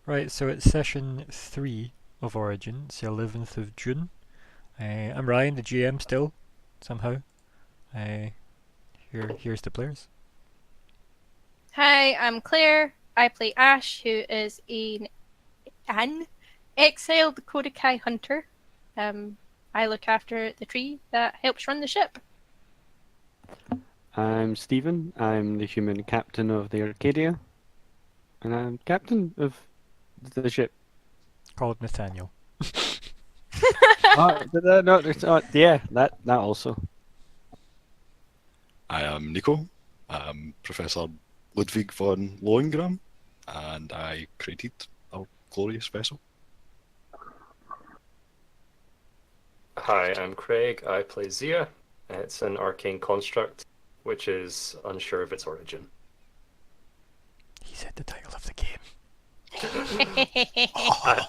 Right, so it's session 3 of Origin. It's the 11th of June. I'm Ryan, the GM still, somehow. Here's the players. Hi, I'm Clare. I play Ash, who is an exiled Kodakai hunter. I look after the tree that helps run the ship. I'm Stephen. I'm the human captain of the Arcadia, and I'm captain of the ship. Called Nathaniel. Yeah, that also. I am Nico. I'm Professor Ludvig von Lohengramm, and I created our glorious vessel. Hi, I'm Craig. I play Zhia. It's an arcane construct, which is unsure of its origin. He said the title of the game.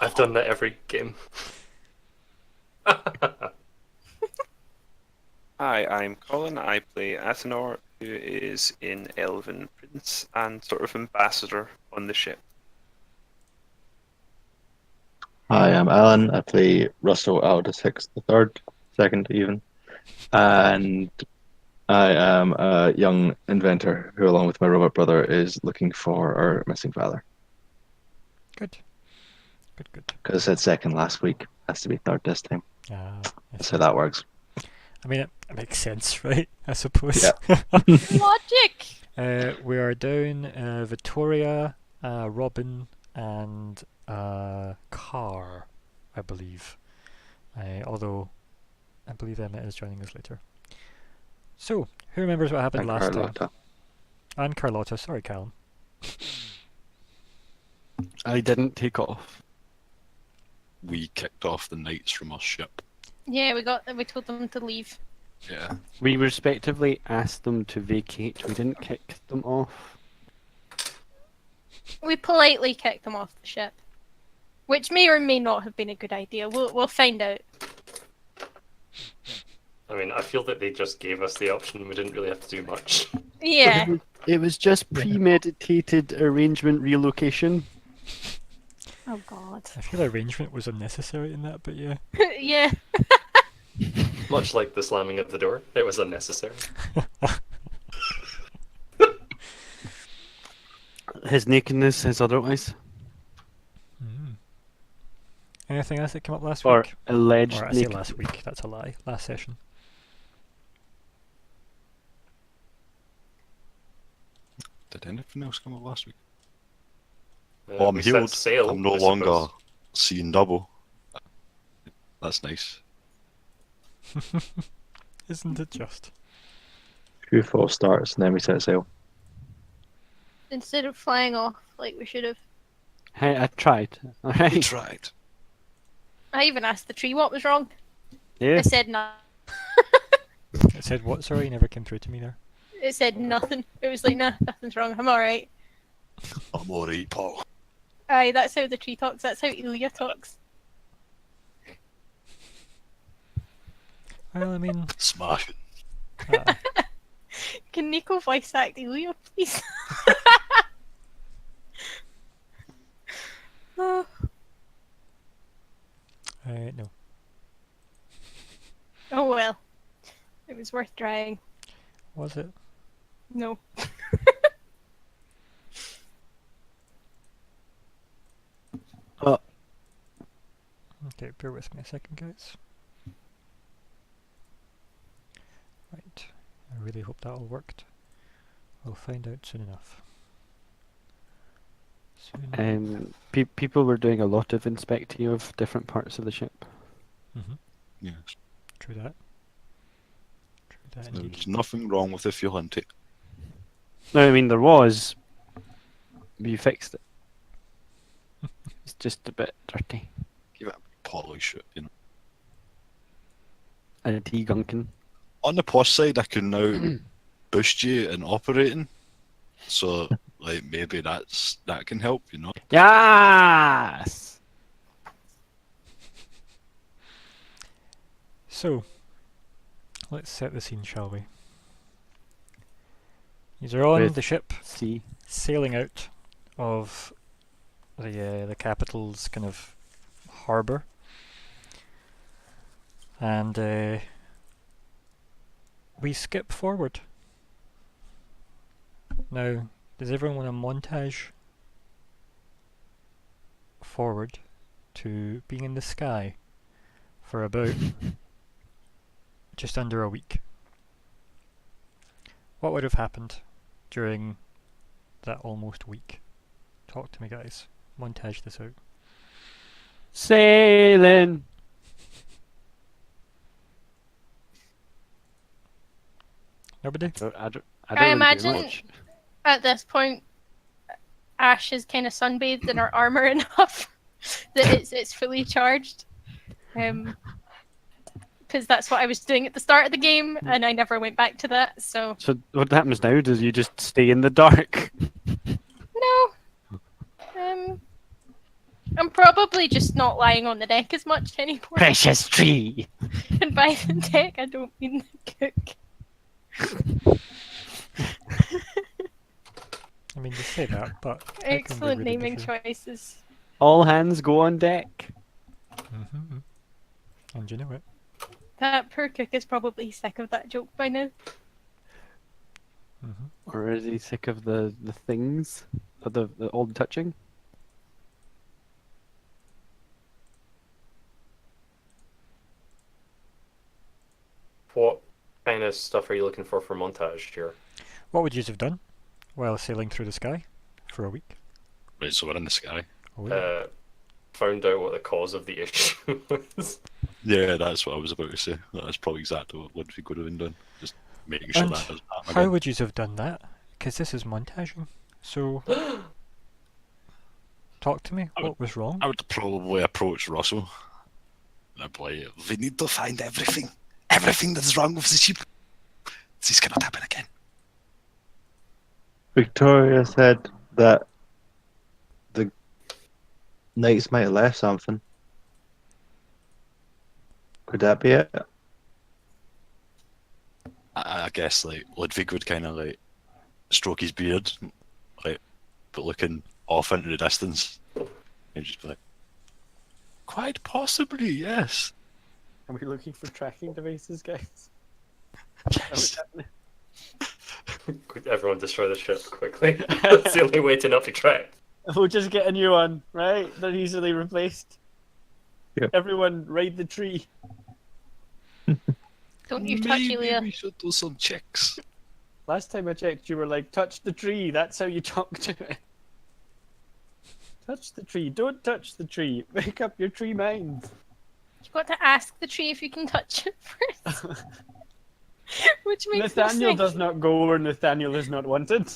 I've done that every game. Hi, I'm Colin. I play Attanor, who is an elven prince and sort of ambassador on the ship. Hi, I'm Allan. I play Russell Aldous Hicks the third, second even, and I am a young inventor who, along with my robot brother, is looking for our missing father. Good. Good. Because I said second last week, has to be third this time. That's how that works. I mean, it makes sense, right? I suppose. Yeah. Logic! We are down Vittoria, Robyn, and Kahr, I believe. Although, I believe Emma is joining us later. So, who remembers what happened last Carlotta. time? And Carlotta. Sorry, Calum. I didn't take off. We kicked off the knights from our ship. Yeah, we told them to leave. Yeah. We respectively asked them to vacate. We didn't kick them off. We politely kicked them off the ship, which may or may not have been a good idea. We'll find out. I mean, I feel that they just gave us the option. We didn't really have to do much. Yeah. It was just premeditated arrangement relocation. Oh God. I feel arrangement was unnecessary in that, but yeah. Yeah. Much like the slamming of the door, it was unnecessary. His nakedness is otherwise. Anything else that came up last Or week? alleged Or I say naked. last week, that's a lie. Last session. Did anything else come up last week? I'm we set healed. sail, I'm no I longer suppose. seeing double. That's nice. Isn't it just? Few false starts, and then we set sail. Instead of flying off like we should have. Hey, I tried. We Alright. tried. I even asked the tree what was wrong. Yeah. It said no. It said what? Sorry, never came through to me there. It said nothing. It was like, nah, nothing's wrong. I'm alright. I'm alright, Paul. Aye, that's how the tree talks. That's how Ilya talks. Well, I mean, Smashing. Can Nico voice act Ilya, please? Oh, no. oh well. It was worth trying. Was it? No. Okay, bear with me a second, guys. Right. I really hope that all worked. We'll find out soon enough. People were doing a lot of inspecting of different parts of the ship. Yes. True that. Indeed. There's nothing wrong with if you hunt it. No, I mean there was. We fixed it. It's just a bit dirty. Give it a polish it, you know. A degunking. On the plus side, I can now boost you in operating. So, like, maybe that can help, you know. Yes. So, let's set the scene, shall we? These are on With the ship, C. sailing out of the capital's kind of harbour, and we skip forward. Now, does everyone want to montage forward to being in the sky for about just under a week? What would have happened during that almost week? Talk to me, guys. Montage this out. Sailing. Nobody? I don't really do imagine- much. At this point, Ash is kind of sunbathed in her armor enough that it's fully charged. Because that's what I was doing at the start of the game, and I never went back to that. So So what happens now? Does you just stay in the dark? no, I'm probably just not lying on the deck as much anymore. Precious tree. And by the deck, I don't mean the cook. I mean, you say that, but that can be Excellent really naming different. choices. All hands go on deck. Mm-hmm. And you know it. That poor cook is probably sick of that joke by now. Mm-hmm. Or is he sick of the things? Of the old touching? What kind of stuff are you looking for montage here? What would you have done while sailing through the sky for a week? Right, so we're in the sky. Oh, yeah. Found out what the cause of the issue was. Yeah, that's what I was about to say. That's probably exactly what Ludvig would have been doing. Just making sure And that doesn't happen how again. would you have done that? Because this is montaging. So, talk to me. I What was wrong? I would probably approach Russell. And I'd be like, we need to find everything. Everything that's wrong with the ship. This cannot happen again. Victoria said that the knights might have left something. Could that be it? I guess like Ludvig would kind of like stroke his beard, like, but looking off into the distance, and just be like, quite possibly, yes. Are we looking for tracking devices, guys? Yes. Everyone destroy the ship quickly. That's the only way to not be tracked. We'll just get a new one, right? They're easily replaced. Yep. Everyone ride the tree. Don't you touch Maybe Elia. we should do some checks. Last time I checked, you were like, touch the tree. That's how you talk to it. Touch the tree. Don't touch the tree. Make up your tree mind. You've got to ask the tree if you can touch it first. Which makes no Nathaniel sense. does not go where Nathaniel is not wanted.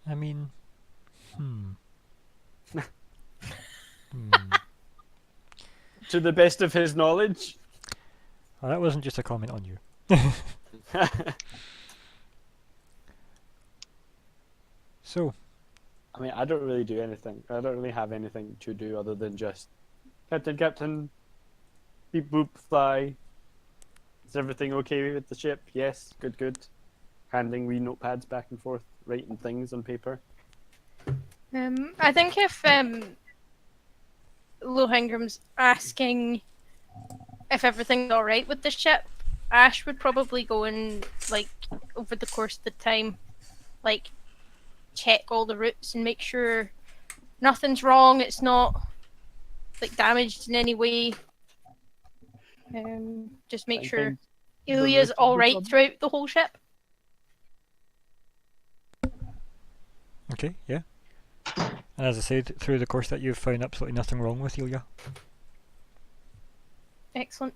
I mean, hmm. To the best of his knowledge. Well, that wasn't just a comment on you. So, I mean, I don't really do anything. I don't really have anything to do other than just Captain, beep boop, fly. Is everything okay with the ship? Yes, good. Handing wee notepads back and forth, writing things on paper. I think if Lohengram's asking if everything's alright with the ship, Ash would probably go and, like, over the course of the time, like, check all the routes and make sure nothing's wrong, it's not, like, damaged in any way. Just make I sure think the Ilya's route of the alright problem- throughout the whole ship. okay, yeah. And as I said, through the course that you've found absolutely nothing wrong with Ilya. Excellent.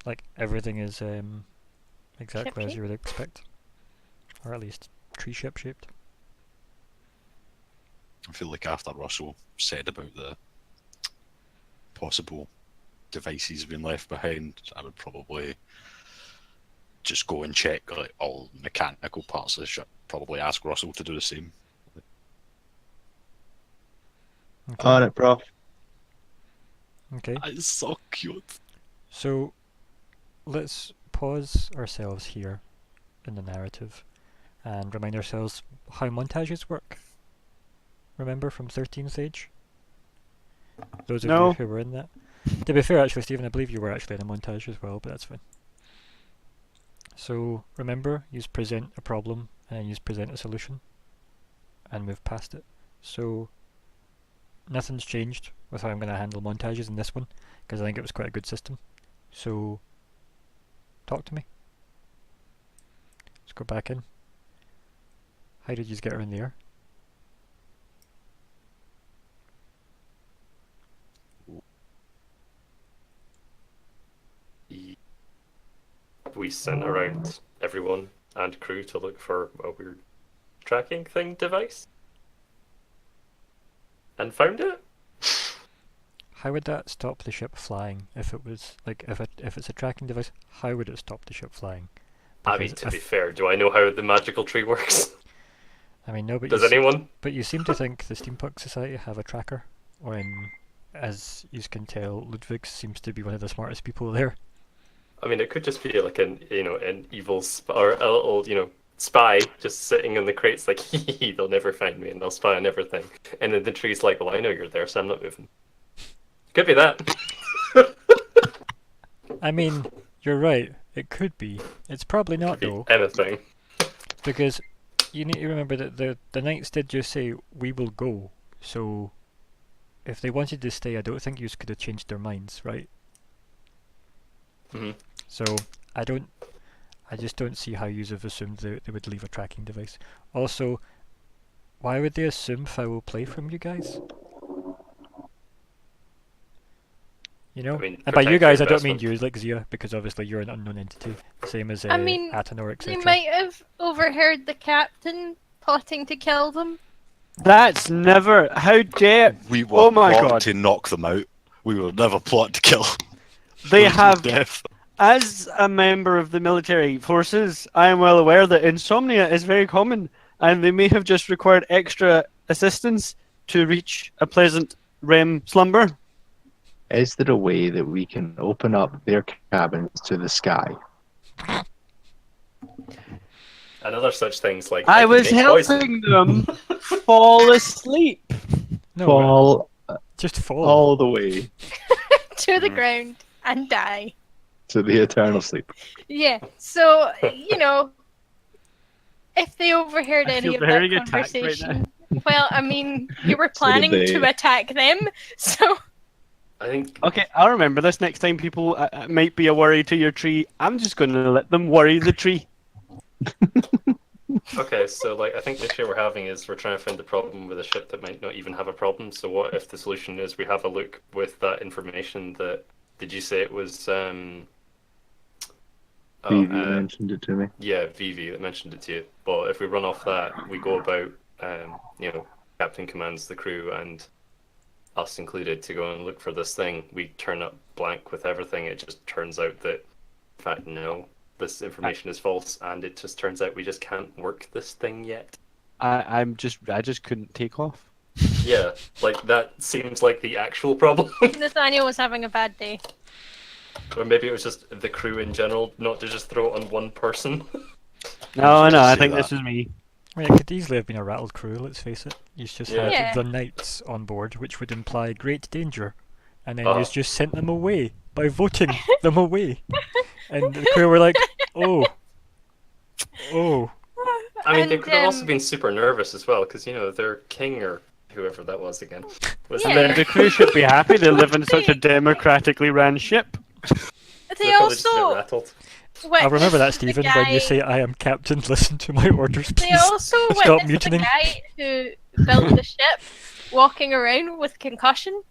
Like, everything is exactly as Ship-shape? you would expect. Or at least tree ship shaped. I feel like after Russell said about the possible devices being left behind, I would probably just go and check like all mechanical parts of the ship. Probably ask Russell to do the same. Okay. On it, Prof. Okay. It's so cute. So, let's pause ourselves here in the narrative and remind ourselves how montages work? Remember from 13th Age? Those of No. you who were in that. To be fair, actually, Stephen, I believe you were actually in a montage as well, but that's fine. So remember, you present a problem and then you present a solution, and move past it. So nothing's changed with how I'm going to handle montages in this one, because I think it was quite a good system. So talk to me. Let's go back in. How did you get her in there? We sent around everyone and crew to look for a weird tracking thing device. And found it? How would that stop the ship flying if it was like if it's a tracking device? How would it stop the ship flying? I mean, Because to be fair, do I know how the magical tree works? I mean, no, but Does anyone? But you seem to think the Steampunk Society have a tracker, when, as you can tell, Ludvig seems to be one of the smartest people there. I mean, it could just be like an evil or a little spy just sitting in the crates like they'll never find me and they'll spy on everything. And then the tree's like, well, I know you're there, so I'm not moving. Could be that. I mean, you're right. It could be. It's probably not though, Anything. because you need to remember that the knights did just say we will go. So if they wanted to stay, I don't think you could have changed their minds, right? Mm-hmm. So I just don't see how you have assumed they would leave a tracking device. Also, why would they assume foul play from you guys? You know? I mean, And by you protect guys, your I don't mean investment. you, like Zhia, because obviously you're an unknown entity. Same as I mean, Attanor, They etc. might have overheard the captain plotting to kill them. That's never. How dare. We were Oh my plotting God. to knock them out. We will never plot to kill. They Those were have. death. As a member of the military forces, I am well aware that insomnia is very common, and they may have just required extra assistance to reach a pleasant REM slumber. Is there a way that we can open up their cabins to the sky? And other such things like I can was make poison. helping them fall asleep. No, Fall just fall. all the way To the ground and die. to the eternal sleep. Yeah, so, if they overheard I any feel of that very attacked right conversation, well, I mean, you were So did planning to they. attack them, so I think Okay, I'll remember this next time people might be a worry to your tree. I'm just going to let them worry the tree. okay, so I think the issue we're having is we're trying to find the problem with a ship that might not even have a problem. So what if the solution is we have a look with that information that did you say it was Vivi mentioned it to me. yeah, Vivi that mentioned it to you. But if we run off that, we go about Captain commands the crew and us included to go and look for this thing. We turn up blank with everything. It just turns out that in fact no, this information is false, and it just turns out we just can't work this thing yet. I just couldn't take off. Yeah, that seems like the actual problem. Nathaniel was having a bad day. Or maybe it was just the crew in general, not to just throw it on one person. No, was no, gonna I say think that. this was me. I mean, it could easily have been a rattled crew, let's face it. You just Yeah. had Yeah. the knights on board, which would imply great danger, and then Uh-huh. you just sent them away by voting them away. And the crew were like, oh. I mean, they And, could have also been super nervous as well, because, their king or whoever that was again was And Yeah. then the crew should be happy they live in such a democratically ran ship. They they're probably just a bit also rattled. I'll remember that, witnessed the Stephen, when you guy- say, I am captain, listen to my orders, They please. also Stop witnessed the mutinying. guy who built the ship walking around with concussion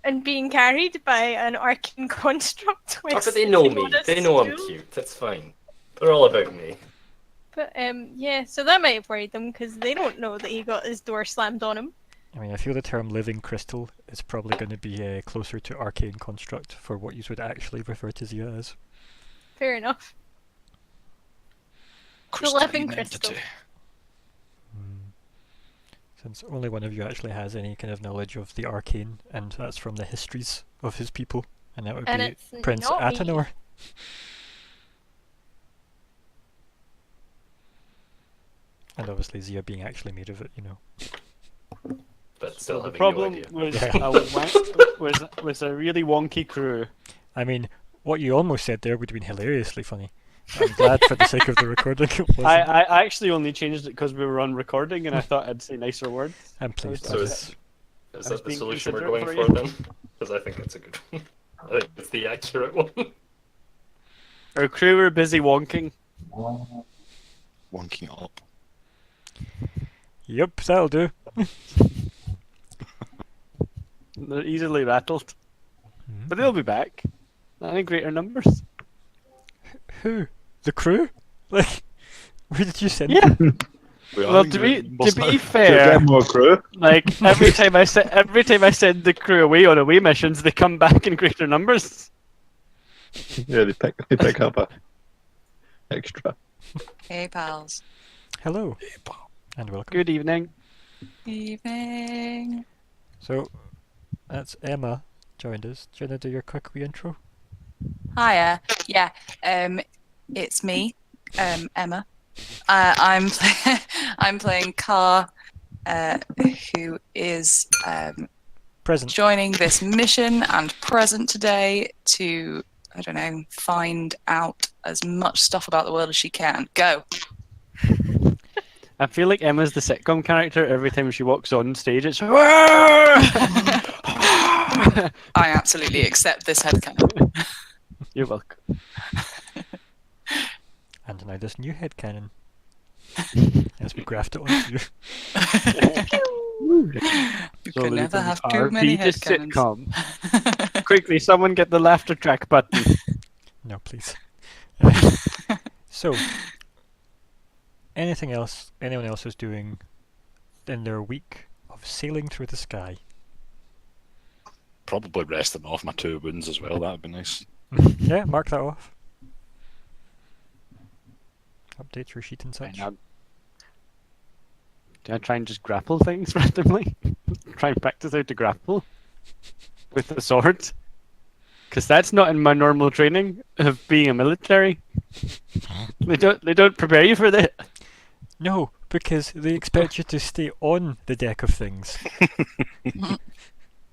and being carried by an arcane construct. Oh, but they know me. They know I'm cute. cute. That's fine. They're all about me. But yeah, so that might have worried them because they don't know that he got his door slammed on him. I mean, I feel the term living crystal is probably going to be closer to arcane construct for what you would actually refer to Zhia as. Fair enough. living crystal. Since only one of you actually has any kind of knowledge of the arcane, and that's from the histories of his people, and that would And be it's Prince not me. Attanor. And obviously Zhia being actually made of it, you know. But still The having problem no idea. was Yeah. was a really wonky crew. I mean, what you almost said there would have been hilariously funny. I'm glad for the sake of the recording it wasn't. I actually only changed it because we were on recording and I thought I'd say nicer words. I'm pleased. So with is it. is I was that the being solution we're considerate going for for you. then? Because I think it's a good one. I think it's the accurate one. Our crew were busy wonking. Wonking up. Yep, that'll do. They're easily rattled. Mhm. But they'll be back. Not in greater numbers. Who? The crew? Like, where did you send Yeah. them? Well, to be fair, Get more crew. like every time I send the crew away on away missions, they come back in greater numbers. Yeah, they pick up a extra. Hey, pals. Hello. And welcome. Good evening. Evening. So, that's Emma joined us. Do you want to do your quick wee intro? Hiya. Yeah. It's me, Emma. I'm playing Kahr, who is Present. joining this mission and present today to, I don't know, find out as much stuff about the world as she can. Go. I feel like Emma's the sitcom character. Every time she walks on stage, it's. I absolutely accept this headcanon. You're welcome. And now this new headcanon. As we graft it onto you. You So can we never become have too many RP to headcanons. sitcom. Quickly, someone get the laughter track button. No, please. So, anything else anyone else is doing in their week of sailing through the sky? Probably resting off my 2 wounds as well. That'd be nice. Yeah, mark that off. Update your sheet and such. Do I try and just grapple things randomly? Try and practice how to grapple with the sword? Because that's not in my normal training of being a military. They don't prepare you for that. No, because they expect you to stay on the deck of things.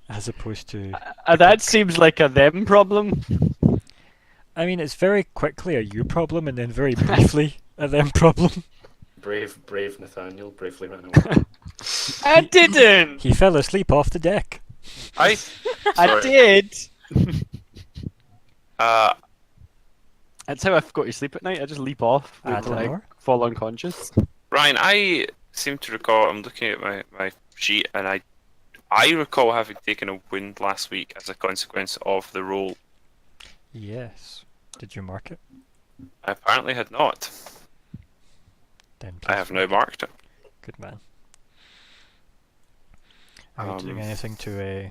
As opposed to... That seems like a them problem. I mean, it's very quickly a you problem and then very briefly a them problem. Brave Nathaniel bravely ran away. I didn't. He fell asleep off the deck. I Sorry. did. Uh, That's how I go to sleep at night. I just leap off until I Attanor? fall unconscious. Ryan, I seem to recall. I'm looking at my sheet, and I recall having taken a wound last week as a consequence of the roll. Yes. Did you mark it? I apparently had not. Then I please have now mark it. marked it. Good man. Are you doing Um, anything to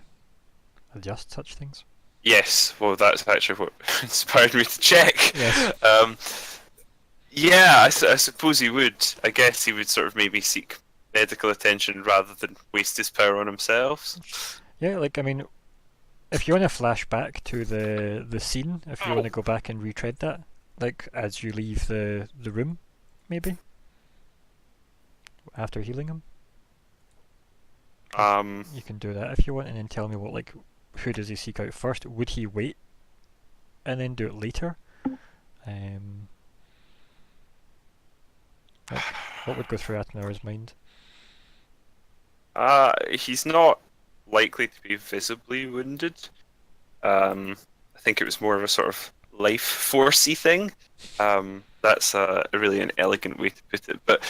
adjust such things? Yes, well, that's actually what inspired me to check. Yes. Yeah, I suppose he would. I guess he would sort of maybe seek medical attention rather than waste his power on himself. Yeah, like, I mean, if you want to flash back to the scene, if you want to go back and retread that, like, as you leave the room, maybe? After healing him? You can do that if you want, and then tell me what, like, who does he seek out first? Would he wait and then do it later? Like, what would go through Attanor's mind? He's not likely to be visibly wounded. I think it was more of a sort of life forcey thing. That's a really an elegant way to put it. But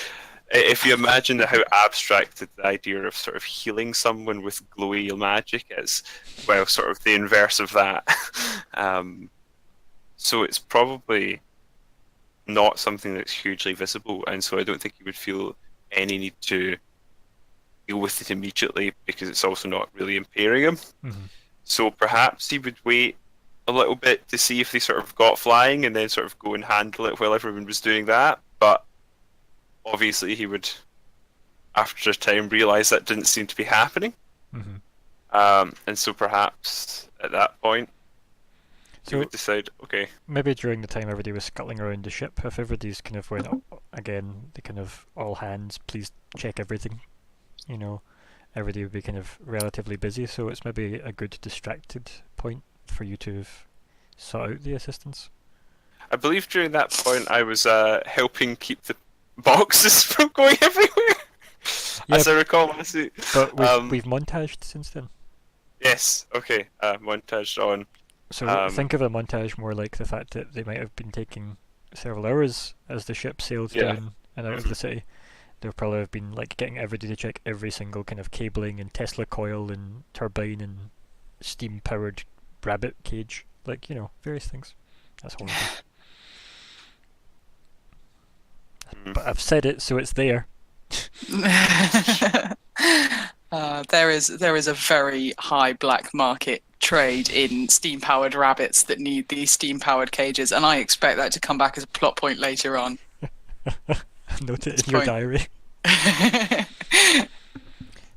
if you imagine how abstracted the idea of sort of healing someone with glowy magic is, well, sort of the inverse of that. So it's probably not something that's hugely visible, and so I don't think he would feel any need to deal with it immediately because it's also not really impairing him. Mm-hmm. So perhaps he would wait a little bit to see if they sort of got flying and then sort of go and handle it while everyone was doing that. But obviously he would, after a time, realise that didn't seem to be happening. Mm-hmm. And so perhaps at that point he So would decide, okay, maybe during the time everybody was scuttling around the ship, if everybody's kind of went again, the kind of all hands, please check everything. You know, everybody would be kind of relatively busy, so it's maybe a good distracted point for you to sort out the assistants. I believe during that point I was helping keep the boxes from going everywhere. Yeah, As I recall, honestly. but we've montaged since then. Yes. Okay. Montage on. So think of a montage more like the fact that they might have been taking several hours as the ship sailed down and out of the city. They'll probably have been like getting everybody to check every single kind of cabling and Tesla coil and turbine and steam powered rabbit cage, like, you know, various things. That's horrible. But I've said it, so it's there. There is a very high black market trade in steam-powered rabbits that need these steam-powered cages, and I expect that to come back as a plot point later on. Note it in your diary.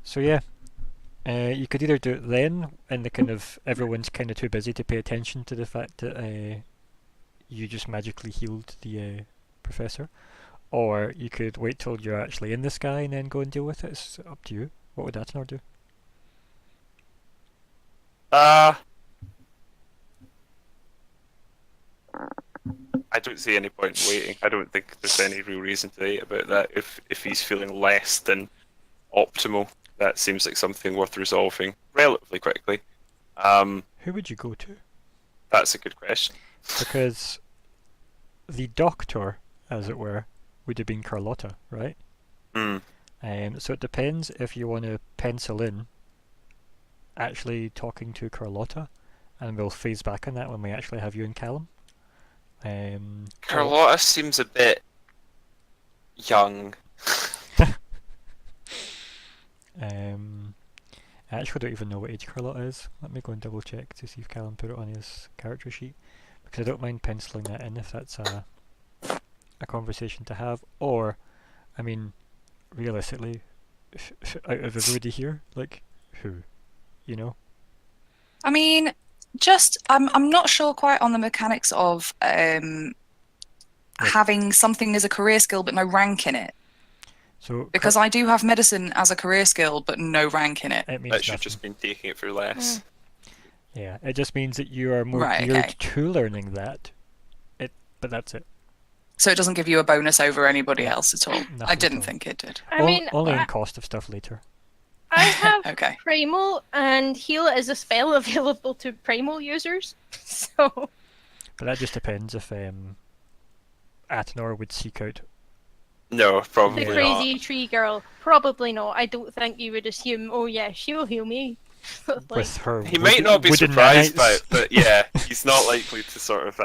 So yeah, you could either do it then, and the kind of everyone's kind of too busy to pay attention to the fact that you just magically healed the professor, or you could wait till you're actually in the sky and then go and deal with it. It's up to you. What would Attanor do? I don't see any point in waiting. I don't think there's any real reason to wait about that. If he's feeling less than optimal, that seems like something worth resolving relatively quickly. Who would you go to? That's a good question. Because the doctor, as it were, would have been Carlotta, right? So it depends if you want to pencil in actually talking to Carlotta, and we'll phase back on that when we actually have you and Calum. Carlotta seems a bit young. I actually don't even know what age Carlotta is. Let me go and double check to see if Calum put it on his character sheet, because I don't mind penciling that in if that's a conversation to have. Or, I mean, realistically, out of everybody here, like, who? You know? I mean, I'm not sure quite on the mechanics of having something as a career skill but no rank in it. So because I do have medicine as a career skill but no rank in it. It means That should nothing. just been taking it for less. Yeah, it just means that you are more geared to learning that. But that's it. So it doesn't give you a bonus over anybody else at all. Nothing I didn't at all. think it did. I mean, only in cost of stuff later. I have Okay. Primal, and Heal is a spell available to Primal users. So. But that just depends if Attanor would seek out. No, probably The not. crazy tree girl. Probably not. I don't think you would assume, oh yeah, she'll heal me. Like, With her He might not be wooden surprised by nanites. it, but yeah, he's not likely to sort of.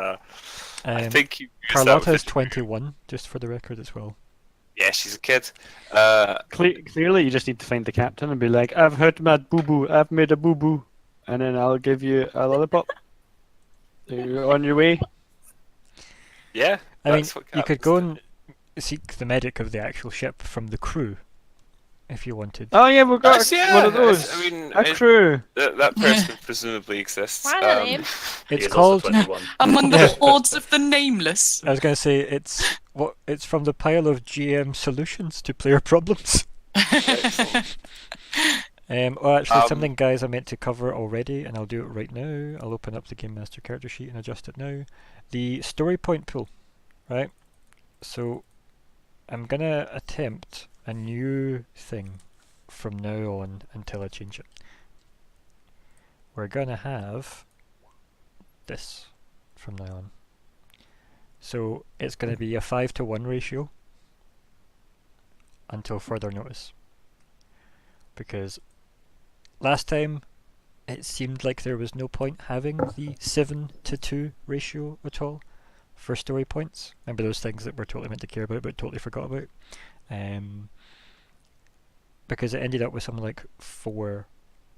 I think he used that Carlotta with is 21, just for the record as well. Yeah, she's a kid. Clearly, you just need to find the captain and be like, "I've heard my boo boo. I've made a boo boo," and then I'll give you a lollipop. You're on your way. Yeah, I mean, that's what you could captains go do. and seek the medic of the actual ship from the crew, if you wanted. Oh yeah, we've got Yeah, one of those. I mean, A crew. that person presumably exists. Why are they? He It's is also called. 21. Among the hordes of the nameless. I was going to say it's from the pile of GM solutions to player problems. Actually, something, guys, I meant to cover already, and I'll do it right now. I'll open up the Game Master character sheet and adjust it now. The story point pool, right? So, I'm gonna attempt a new thing from now on until I change it. We're gonna have this from now on. So it's gonna be a 5-to-1 ratio until further notice. Because last time it seemed like there was no point having the 7-to-2 ratio at all for story points. Remember those things that we're totally meant to care about but totally forgot about? Because it ended up with something like 4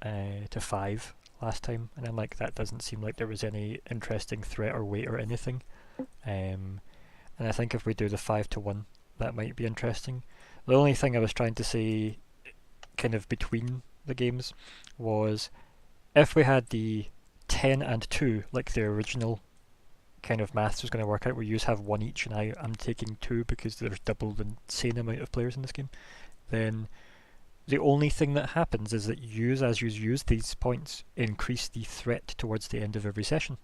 to 5 last time, and I'm like, that doesn't seem like there was any interesting threat or weight or anything. And I think if we do the 5-to-1, that might be interesting. The only thing I was trying to say kind of between the games was if we had the 10 and 2 like the original kind of maths was going to work out where you have one each and I'm taking two because there's double the insane amount of players in this game, then the only thing that happens is that as you use these points, increase the threat towards the end of every session.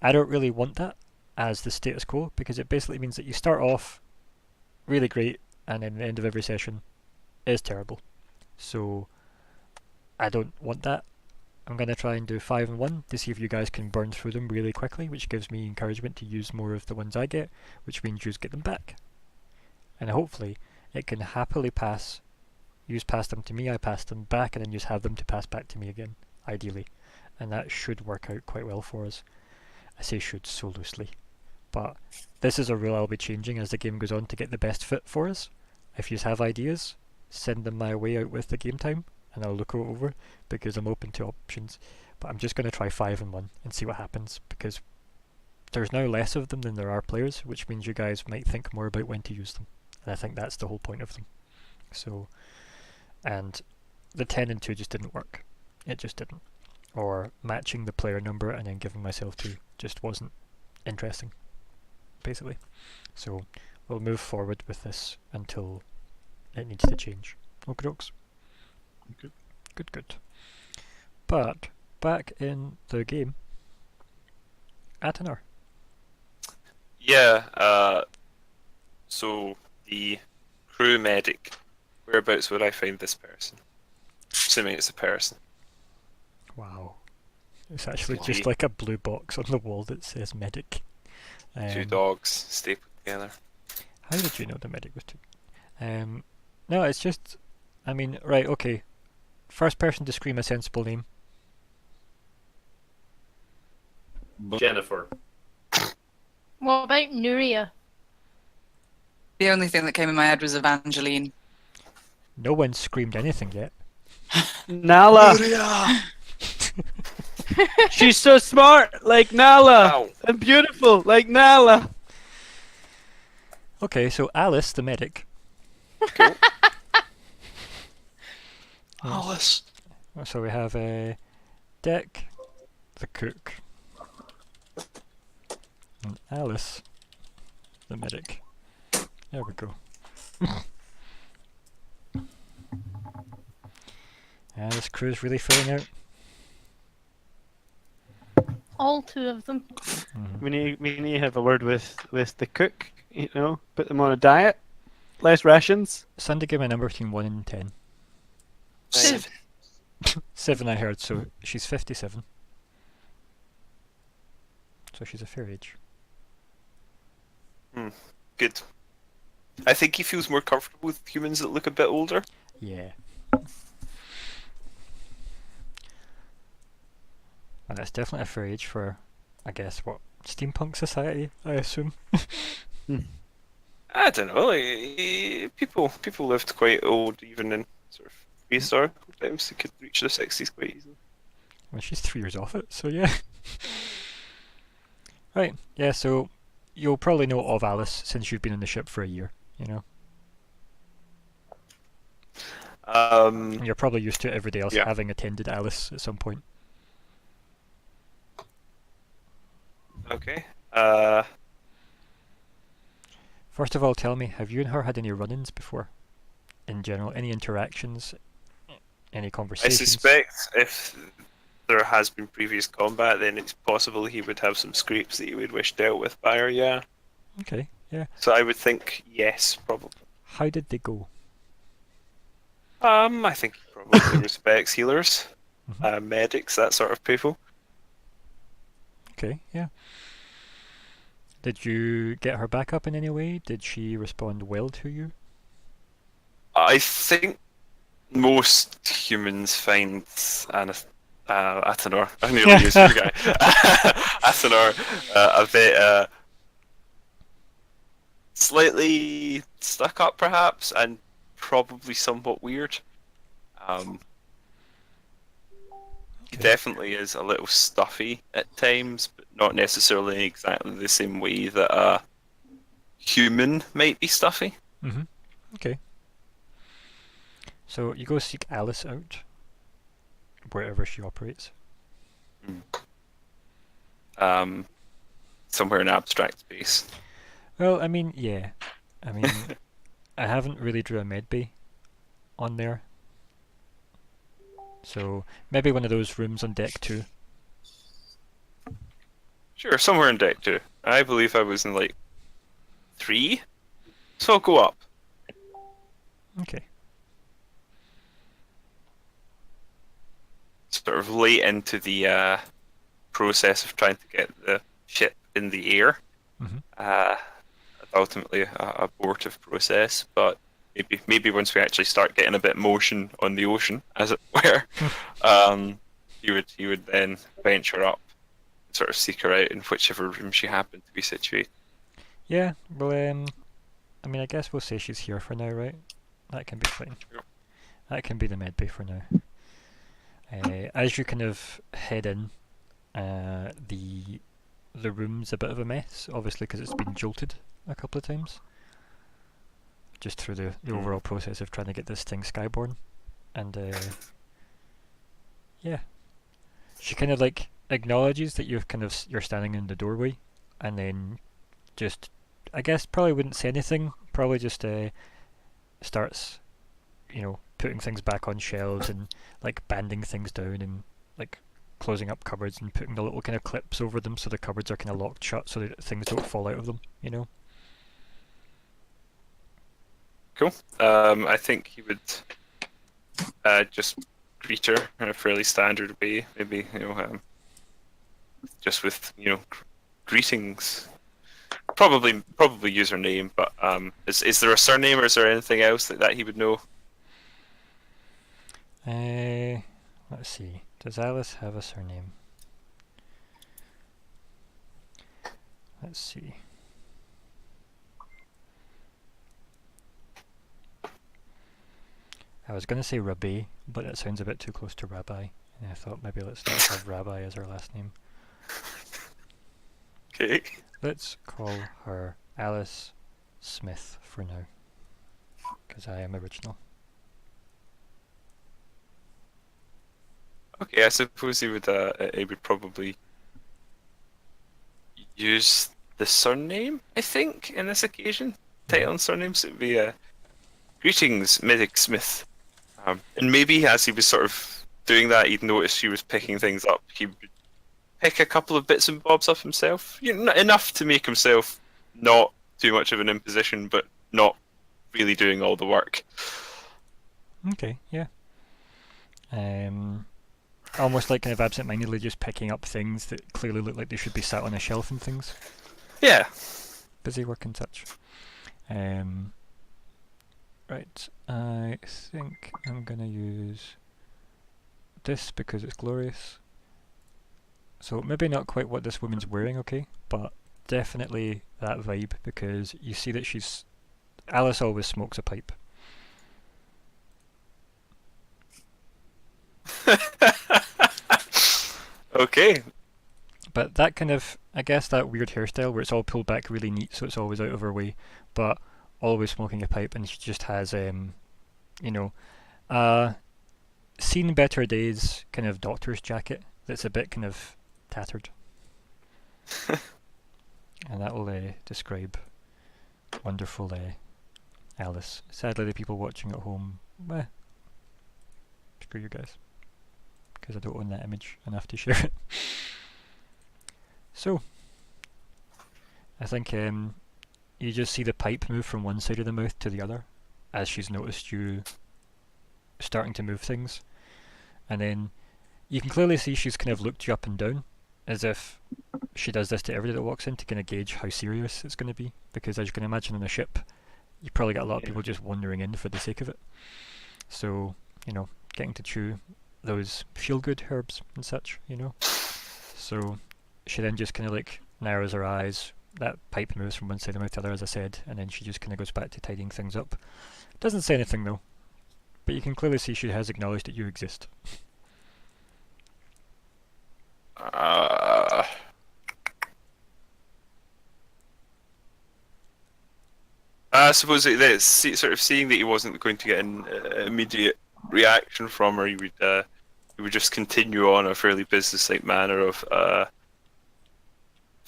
I don't really want that as the status quo, because it basically means that you start off really great and then the end of every session is terrible. So I don't want that. I'm going to try and do 5 and 1 to see if you guys can burn through them really quickly, which gives me encouragement to use more of the ones I get, which means you get them back. And hopefully it can happily pass. You pass them to me, I pass them back, and then you have them to pass back to me again, ideally. And that should work out quite well for us. I say should so loosely. But this is a rule I'll be changing as the game goes on to get the best fit for us. If you have ideas, send them my way out with the game time, and I'll look it over, because I'm open to options. But I'm just going to try 5 and 1 and see what happens, because there's now less of them than there are players, which means you guys might think more about when to use them. And I think that's the whole point of them. So, and the 10 and 2 just didn't work. It just didn't. Or matching the player number and then giving myself 2 just wasn't interesting, basically. So we'll move forward with this until it needs to change. Okay, dokes. Good. Good, good. But back in the game, Attanor. Yeah, so the crew medic, whereabouts would I find this person? Assuming it's a person. Wow. It's actually Lovely. just like a blue box on the wall that says medic. 2 dogs stapled together. How did you know the medic was 2? No, it's just, I mean, right, okay. First person to scream a sensible name. Jennifer. What about Nuria? The only thing that came in my head was Evangeline. No one screamed anything yet. Nala! She's so smart, like Nala! Ow. And beautiful, like Nala! Okay, so Alice, the medic. Cool. Alice. So we have Dick, the cook, and Alice, the medic. There we go. Yeah, this crew's really filling out. All 2 of them. We need to have a word with the cook, you know, put them on a diet, less rations. Sunday gave me a number between 1 and 10. 7. 7 I heard, so she's 57. So she's a fair age. Good. I think he feels more comfortable with humans that look a bit older. Yeah. And that's definitely a fair age for, I guess, what, steampunk society, I assume. I don't know. Like, people lived quite old even in sort of prehistorical times. They could reach their 60s quite easily. Well, she's 3 years off it, so yeah. Right, yeah, so you'll probably know of Alice since you've been on the ship for a year, you know? And you're probably used to everybody else Yeah. having attended Alice at some point. Okay. First of all, tell me, have you and her had any run-ins before? In general, any interactions? Any I conversations? suspect if there has been previous combat, then it's possible he would have some scrapes that he would wish dealt with by her, yeah. Okay, yeah. So I would think yes, probably. How did they go? I think he probably respects healers, medics, that sort of people. Okay, yeah. Did you get her back up in any way? Did she respond well to you? I think most humans find Attanor, I nearly used your guy, Attanor a bit slightly stuck up perhaps, and probably somewhat weird. He definitely is a little stuffy at times, but not necessarily in exactly the same way that a human might be stuffy. Okay. So you go seek Alice out, wherever she operates. somewhere in abstract space. Well, I mean, yeah. I mean, I haven't really drew a med bay on there. So maybe one of those rooms on deck 2. Sure, somewhere in deck 2. I believe I was in like 3, so I'll go up. Okay. Sort of late into the process of trying to get the ship in the air. Mhm. Ultimately a abortive process, but maybe once we actually start getting a bit motion on the ocean, as it were, he would then venture up, and sort of seek her out in whichever room she happened to be situated. Yeah, well, I mean, I guess we'll say she's here for now, right? That can be fine. Yep. That can be the med bay for now. As you kind of head in, the room's a bit of a mess, obviously because it's been jolted a couple of times. Just through the overall process of trying to get this thing skyborne. And yeah. She kind of like acknowledges that you're standing in the doorway, and then just, I guess, probably wouldn't say anything, probably just starts, putting things back on shelves and like banding things down and like closing up cupboards and putting the little kind of clips over them so the cupboards are kind of locked shut so that things don't fall out of them, Cool. I think he would just greet her in a fairly standard way, maybe just with greetings. Probably use her name, but is there a surname or is there anything else that he would know? Let's see. Does Alice have a surname? Let's see. I was going to say Rabbi, but it sounds a bit too close to Rabbi, and I thought maybe let's not have Rabbi as our last name. Okay. Let's call her Alice Smith for now, because I am original. Okay, I suppose he would probably use the surname, I think, in this occasion. Title and surnames would be greetings, Medic Smith. And maybe as he was sort of doing that, he'd noticed she was picking things up. He would pick a couple of bits and bobs up himself. Enough to make himself not too much of an imposition, but not really doing all the work. Okay, yeah. Almost like kind of absent-mindedly just picking up things that clearly look like they should be sat on a shelf and things. Yeah. Busy work and such. Right, I think I'm gonna use this because it's glorious. So maybe not quite what this woman's wearing, okay, but definitely that vibe, because you see that Alice always smokes a pipe. Okay. But that kind of, I guess that weird hairstyle where it's all pulled back really neat so it's always out of her way, but always smoking a pipe, and she just has, seen better days kind of doctor's jacket that's a bit kind of tattered. And that will describe wonderful Alice. Sadly, the people watching at home, screw you guys, because I don't own that image enough to share it. So, I think you just see the pipe move from one side of the mouth to the other as she's noticed you starting to move things. And then you can clearly see she's kind of looked you up and down, as if she does this to everybody that walks in to kind of gauge how serious it's going to be. Because as you can imagine on a ship, you probably get a lot of people just wandering in for the sake of it. So, getting to chew those feel-good herbs and such, So she then just kind of like narrows her eyes. That pipe moves from one side of the mouth to the other, as I said, and then she just kind of goes back to tidying things up. Doesn't say anything though, but you can clearly see she has acknowledged that you exist. I suppose that sort of seeing that he wasn't going to get an immediate reaction from her, he would just continue on a fairly business-like manner of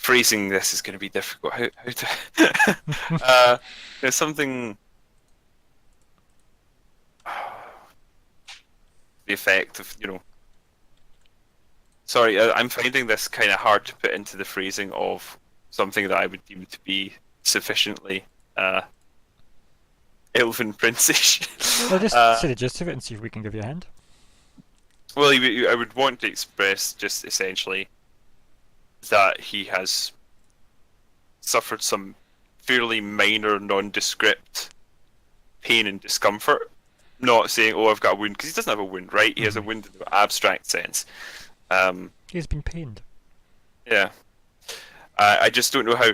phrasing this is going to be difficult. How to there's something the effect of Sorry, I'm finding this kind of hard to put into the phrasing of something that I would deem to be sufficiently elven princess. Well, just say the gist of it and see if we can give you a hand. Well, I would want to express just essentially that he has suffered some fairly minor, nondescript pain and discomfort. Not saying, oh, I've got a wound, because he doesn't have a wound, right? He has a wound in the abstract sense. He's been pained. Yeah. I just don't know how...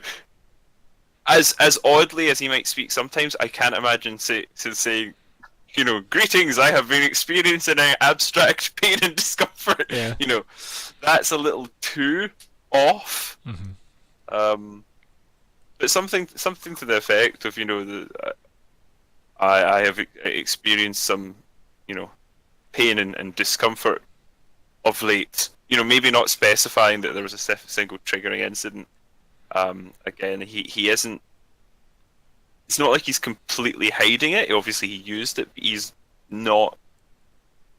As oddly as he might speak sometimes, I can't imagine saying, greetings, I have been experiencing abstract pain and discomfort. Yeah. That's a little too off. Mm-hmm. But something to the effect of, I have experienced some, pain and discomfort of late. Maybe not specifying that there was a single triggering incident. Again, he isn't. It's not like he's completely hiding it. Obviously, he used it, but he's not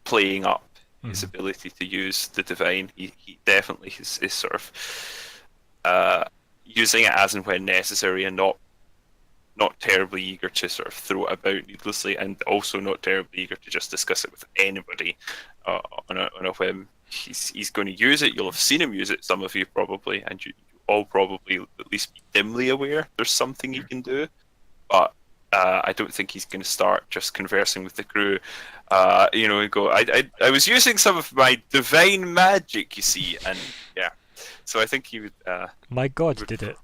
playing up his ability to use the divine. He definitely is sort of using it as and when necessary, and not terribly eager to sort of throw it about needlessly, and also not terribly eager to just discuss it with anybody on a whim. He's going to use it. You'll have seen him use it, some of you probably, and you all probably at least be dimly aware there's something he can do. But I don't think he's going to start just conversing with the crew. And go, I was using some of my divine magic, you see, and yeah. So I think he would. My god did it.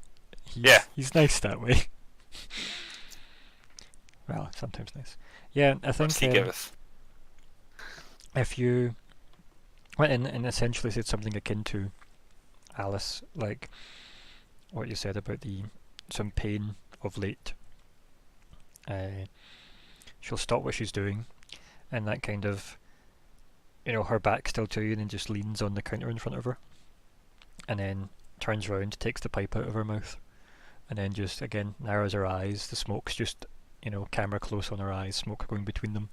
He's nice that way. Well, sometimes nice. Yeah, I think he giveth. If you went in and essentially said something akin to Alice, like what you said about some pain of late, she'll stop what she's doing, and that kind of, her back still to you, and then just leans on the counter in front of her, and then turns around, takes the pipe out of her mouth, and then just again narrows her eyes. The smoke's just, camera close on her eyes, smoke going between them,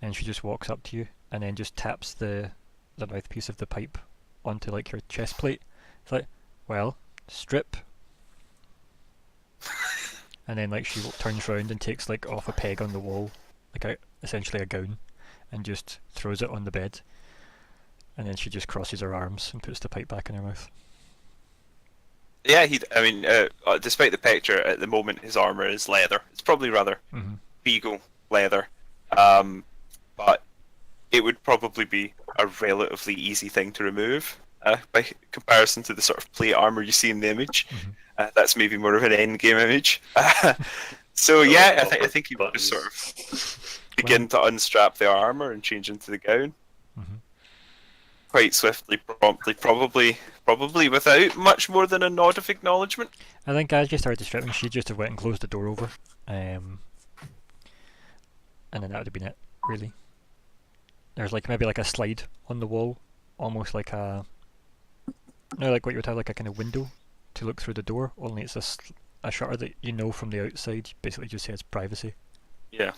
and she just walks up to you, and then just taps the mouthpiece of the pipe onto like your chest plate. It's like, well, strip. And then like she turns round and takes like off a peg on the wall, like essentially a gown, and just throws it on the bed. And then she just crosses her arms and puts the pipe back in her mouth. Yeah, despite the picture, at the moment his armor is leather. It's probably rather beagle leather, but it would probably be a relatively easy thing to remove by comparison to the sort of plate armor you see in the image. That's maybe more of an end game image. So yeah, I think he would just sort of begin to unstrap the armor and change into the gown. Quite swiftly, promptly, probably without much more than a nod of acknowledgement. I think as you started stripping, she just have went and closed the door over, and then that would have been it, really. There's maybe a slide on the wall, almost like like what you would have, like a kind of window to look through the door, only it's a shutter that from the outside basically just says privacy. Yeah.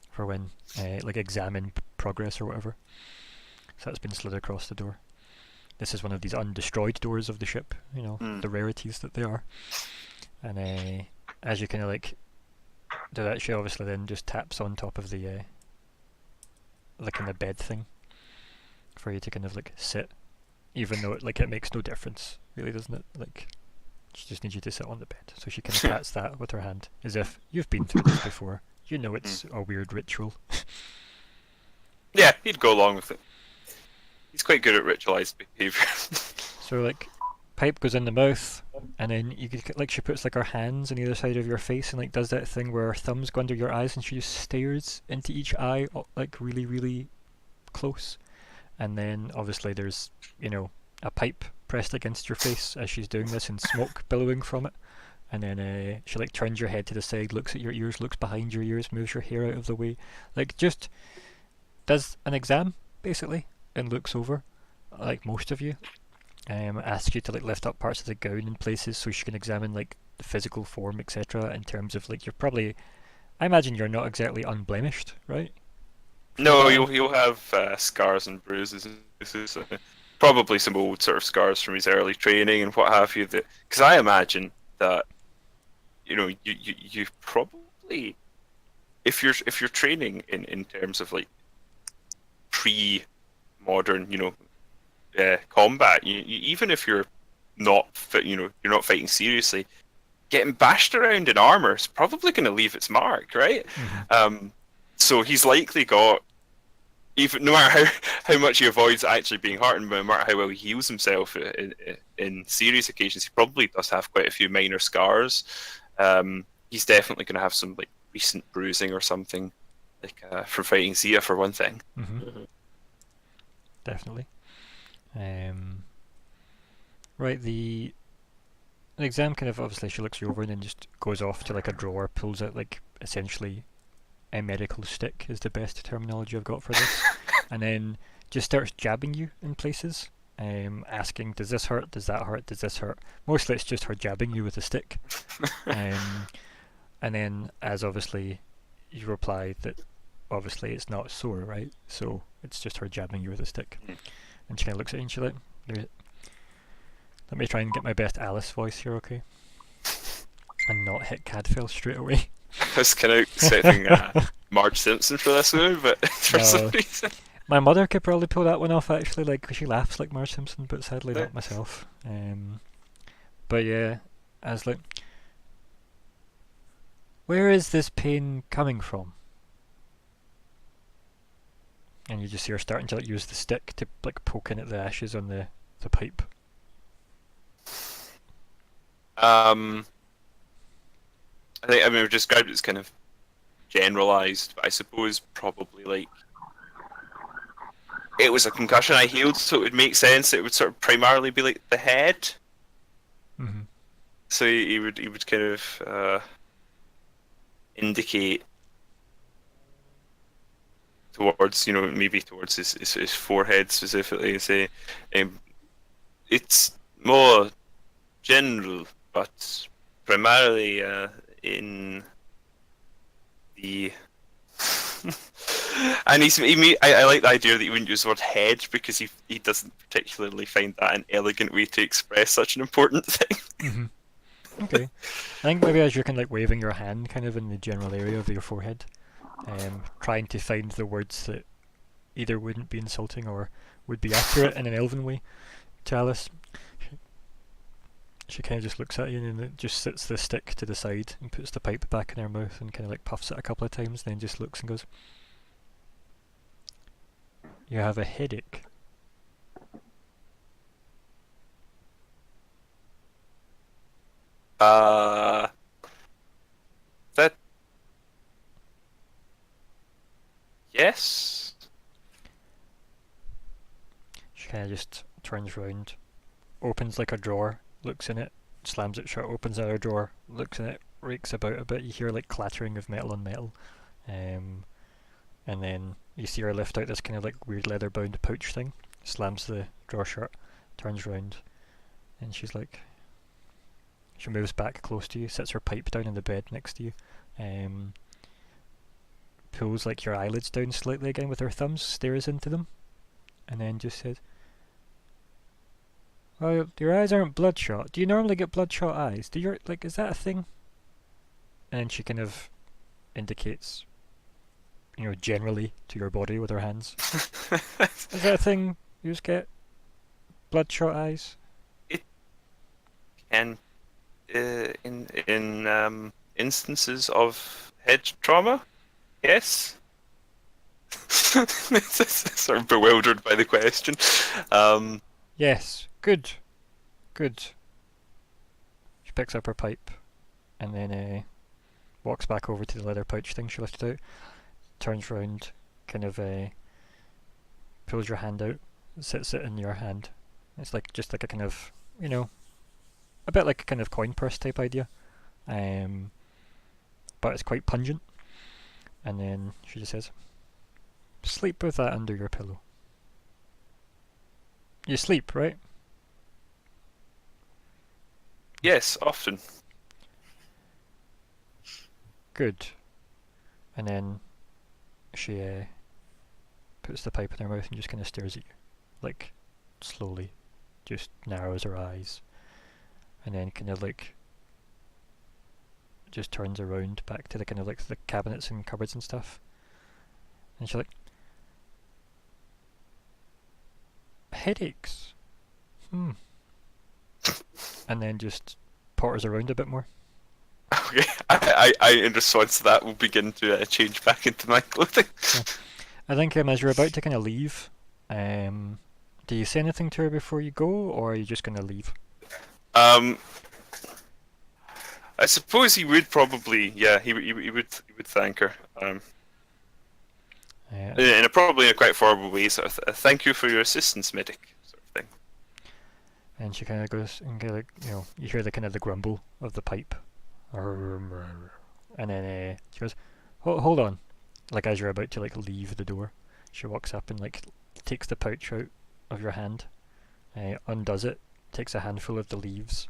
For when, examine progress or whatever. So that's been slid across the door. This is one of these undestroyed doors of the ship, the rarities that they are. And as you kind of do that, she obviously then just taps on top of the kind of bed thing for you to kind of sit, even though it makes no difference, really, doesn't it? She just needs you to sit on the bed. So she kind of pats that with her hand, as if you've been through this before. It's a weird ritual. Yeah, he'd go along with it. He's quite good at ritualized behavior. So pipe goes in the mouth, and then you get she puts her hands on either side of your face and does that thing where her thumbs go under your eyes and she just stares into each eye really, really close. And then obviously there's a pipe pressed against your face as she's doing this and smoke billowing from it. And then she turns your head to the side, looks at your ears, looks behind your ears, moves your hair out of the way, just does an exam basically, and looks over most of you, asks you to like lift up parts of the gown in places so she can examine like the physical form, etc. In terms of like you're probably, I imagine you're not exactly unblemished, right? No, you'll have scars and bruises and bruises, probably some old sort of scars from his early training and what have you. Because I imagine that you probably, if you're training in terms of like pre-modern combat, you even if you're not you're not fighting seriously, getting bashed around in armor is probably going to leave its mark, right? Mm-hmm. So he's likely got, even no matter how much he avoids actually being hurt, and no matter how well he heals himself in serious occasions, he probably does have quite a few minor scars. He's definitely going to have some like recent bruising or something, like from fighting Zhia for one thing. Mm-hmm. Definitely. Right, the exam kind of, obviously she looks you over and then just goes off to like a drawer, pulls out like essentially a medical stick is the best terminology I've got for this, and then just starts jabbing you in places, asking, does this hurt, does that hurt, does this hurt? Mostly it's just her jabbing you with a stick. And then, as obviously you reply that obviously it's not sore, right? So it's just her jabbing you with a stick. And she kind of looks at you and she's like, let me try and get my best Alice voice here, okay? And not hit Cadfael straight away. I was kind of expecting Marge Simpson for this one, but for some reason... My mother could probably pull that one off, actually, like, 'cause she laughs like Marge Simpson, but sadly not myself. But yeah, I was like, where is this pain coming from? And you just see her starting to like use the stick to like poke in at the ashes on the pipe. I mean, we've described it as kind of generalized, but I suppose probably like it was a concussion I healed, so it would make sense. It would sort of primarily be like the head. Mm-hmm. So he would kind of indicate towards, maybe towards his forehead specifically, and say it's more general, but primarily in the and I like the idea that he wouldn't use the word head because he doesn't particularly find that an elegant way to express such an important thing. Mm-hmm. Okay. I think maybe as you're kind of like waving your hand kind of in the general area of your forehead, trying to find the words that either wouldn't be insulting or would be accurate in an elven way to Alice. She kind of just looks at you and then just sits the stick to the side and puts the pipe back in her mouth and kind of like puffs it a couple of times, then just looks and goes, "You have a headache." That... Yes? She kind of just turns round, opens like a drawer, looks in it, slams it shut, opens another drawer, looks in it, rakes about a bit. You hear like clattering of metal on metal, and then you see her lift out this kind of like weird leather bound pouch thing, slams the drawer shut, turns round, and she's like, she moves back close to you, sits her pipe down in the bed next to you, pulls like your eyelids down slightly again with her thumbs, stares into them, and then just says, "Well, your eyes aren't bloodshot. Do you normally get bloodshot eyes? Do you, like, is that a thing?" And then she kind of indicates, generally to your body with her hands. Is that a thing you just get? Bloodshot eyes? And in instances of head trauma, yes. Sort of bewildered by the question. Yes. Good. She picks up her pipe and then walks back over to the leather pouch thing she lifted out, turns round, kind of pulls your hand out, sits it in your hand. It's like just like a kind of, a bit like a kind of coin purse type idea, but it's quite pungent. And then she just says, "Sleep with that under your pillow." You sleep, right? Yes, often. Good. And then she puts the pipe in her mouth and just kind of stares at you, like slowly, just narrows her eyes, and then kind of like just turns around back to the kind of like the cabinets and cupboards and stuff, and she's like, headaches. And then just potters around a bit more. Okay, I in response to that will begin to change back into my clothing. I think as you're about to kind of leave, do you say anything to her before you go, or are you just going to leave? I suppose he would probably, yeah, he would thank her. In a probably a quite formal way, sort of. Thank you for your assistance, medic, sort of thing. And she kind of goes and get like, you hear the kind of the grumble of the pipe, and then she goes, hold on, like as you're about to like leave the door, she walks up and like takes the pouch out of your hand, undoes it, takes a handful of the leaves,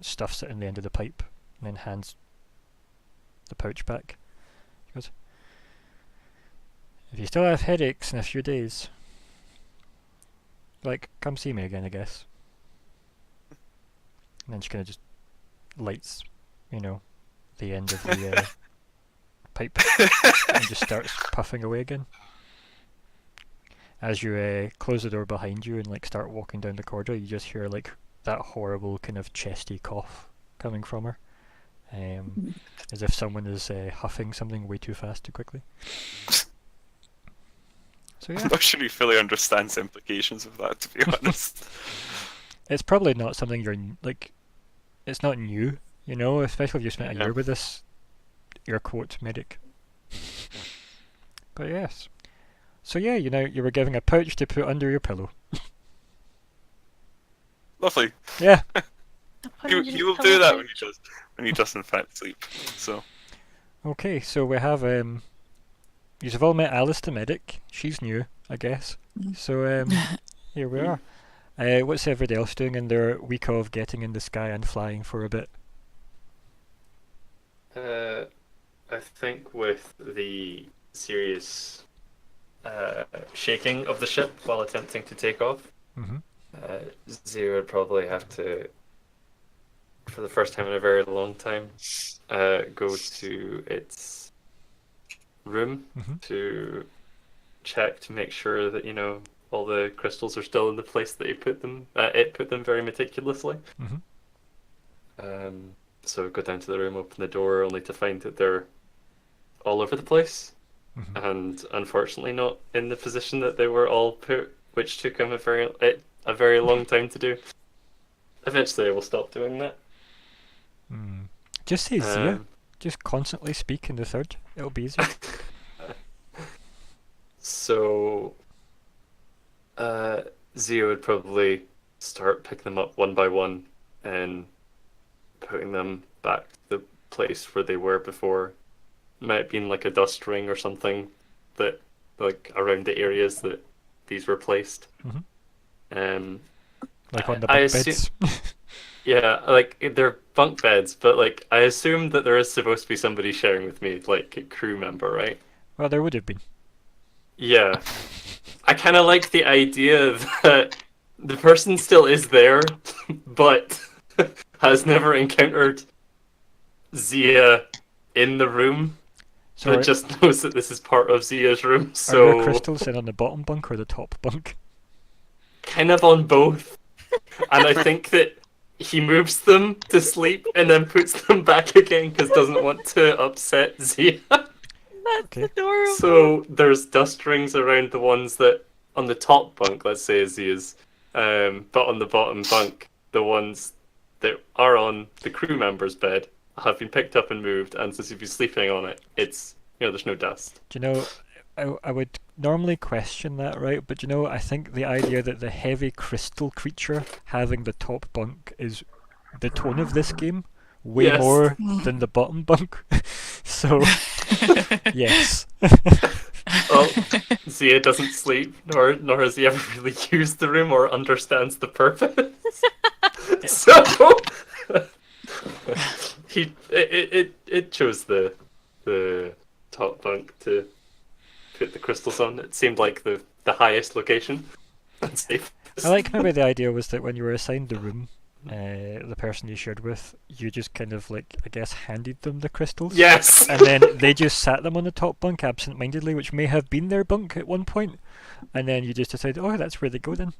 stuffs it in the end of the pipe, and then hands the pouch back. She goes, if you still have headaches in a few days, like, come see me again, I guess. And then she kind of just lights, the end of the pipe and just starts puffing away again. As you close the door behind you and like start walking down the corridor, you just hear like that horrible kind of chesty cough coming from her, as if someone is huffing something way too fast too quickly. So yeah, I'm not sure he fully understands the implications of that, to be honest. it's probably not something you're like. It's not new, especially if you spent a year with this air quote medic. But yes. So yeah, you were given a pouch to put under your pillow. Lovely. Yeah. He will do that when he does in fact sleep. So. Okay, so we have you've all met Alice the medic. She's new, I guess. So here we are. What's everybody else doing in their week of getting in the sky and flying for a bit? I think with the serious shaking of the ship while attempting to take off, Zhia would probably have to, for the first time in a very long time, go to its room to check to make sure that all the crystals are still in the place that it put them very meticulously. So go down to the room, open the door, only to find that they're all over the place, and unfortunately not in the position that they were all put, which took him a very long time to do. Eventually I will stop doing that. Just say Zhia. Just constantly speak in the third. It'll be easier. So Zhia would probably start picking them up one by one and putting them back to the place where they were before. Might have been like a dust ring or something that like around the areas that these were placed. Like on the bunk beds. Yeah, like they're bunk beds, but like I assume that there is supposed to be somebody sharing with me, like a crew member, right? Well, there would have been. Yeah. I kind of like the idea that the person still is there, but has never encountered Zhia in the room. So it just knows that this is part of Zia's room. So are your crystals in on the bottom bunk or the top bunk? Kind of on both. And I think that he moves them to sleep and then puts them back again because doesn't want to upset Zhia. That's adorable. So there's dust rings around the ones that on the top bunk, let's say Zia's, but on the bottom bunk, the ones that are on the crew member's bed have been picked up and moved, and since you've been sleeping on it, it's there's no dust. Do you know, I would normally question that, right? But I think the idea that the heavy crystal creature having the top bunk is the tone of this game way more than the bottom bunk. So, yes. Well, Zhia doesn't sleep, nor has he ever really used the room or understands the purpose. So it chose the top bunk to put the crystals on. It seemed like the highest location. That's safe. I like maybe the idea was that when you were assigned the room, the person you shared with, you just kind of like, I guess, handed them the crystals. Yes. And then they just sat them on the top bunk absent-mindedly, which may have been their bunk at one point, and then you just decided, oh, that's where they go then.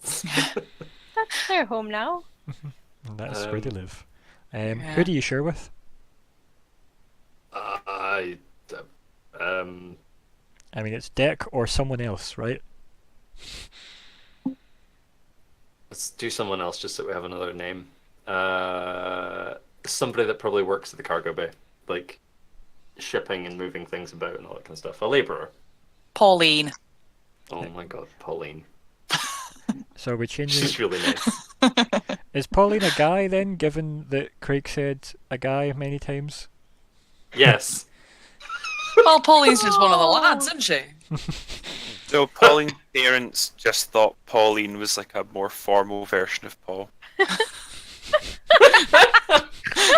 That's their home now. And that's where they live. Yeah. Who do you share with? I mean, it's Deck or someone else, right? let's do someone else just so we have another name. Somebody that probably works at the cargo bay, like shipping and moving things about and all that kind of stuff. A labourer. Pauline. Oh my god, Pauline. So are we changing She's really nice. Is Pauline a guy then, given that Craig said a guy many times? Yes. Well, Pauline's just one of the lads, isn't she? So Pauline's parents just thought Pauline was like a more formal version of Paul.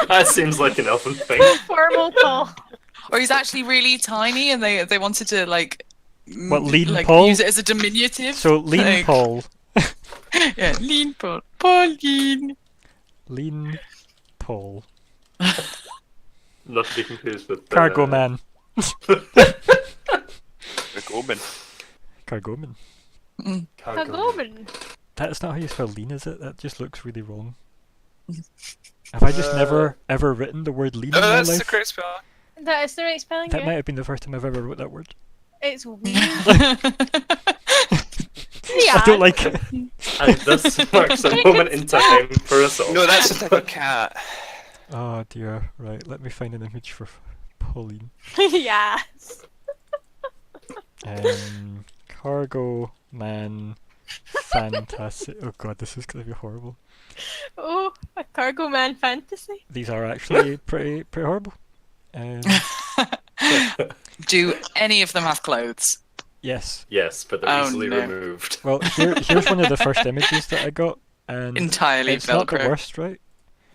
That seems like an elfin thing. Formal Paul. Or he's actually really tiny, and they wanted to like What, lean like Paul? use it as a diminutive. So Lean like- Paul. Yeah, lean Paul. Pauline. Lean Paul. Not to be confused with Cargo man. McGoban. Cargoman. Hagoman. That's not how you spell lean, is it? That just looks really wrong. Have I just never ever written the word lean No, in my that's the life? correct spell. That is the right spelling. That Yeah. might have been the first time I've ever wrote that word. It's weird. I don't like it. And this marks a moment in time for us all. No, that's a type of cat. Oh dear. Right, let me find an image for Pauline. Yes. Cargo man. Fantastic. Oh god, this is gonna be horrible. Oh, a cargo man fantasy. These are actually pretty horrible. Do any of them have clothes? Yes. Yes, but they're Oh, easily no. removed. Well, here's one of the first images that I got, and Entirely it's not the Velcro. worst, right?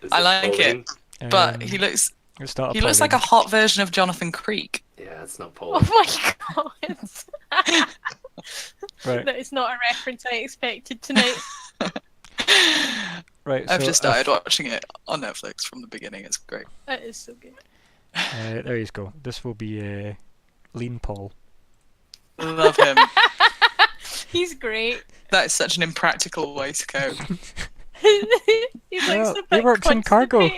Is I it like Pauline? it, but Um, he looks It's not he looks like a hot version of Jonathan Creek. Yeah, it's not Oh Pauline. my god. Right. That is not a reference I expected tonight. Right. I've so just started watching it on Netflix from the beginning. It's great. That is so good. There you go. This will be Lean Paul. Love him. He's great. That is such an impractical way to cope. He's like Well, so he bit works in cargo.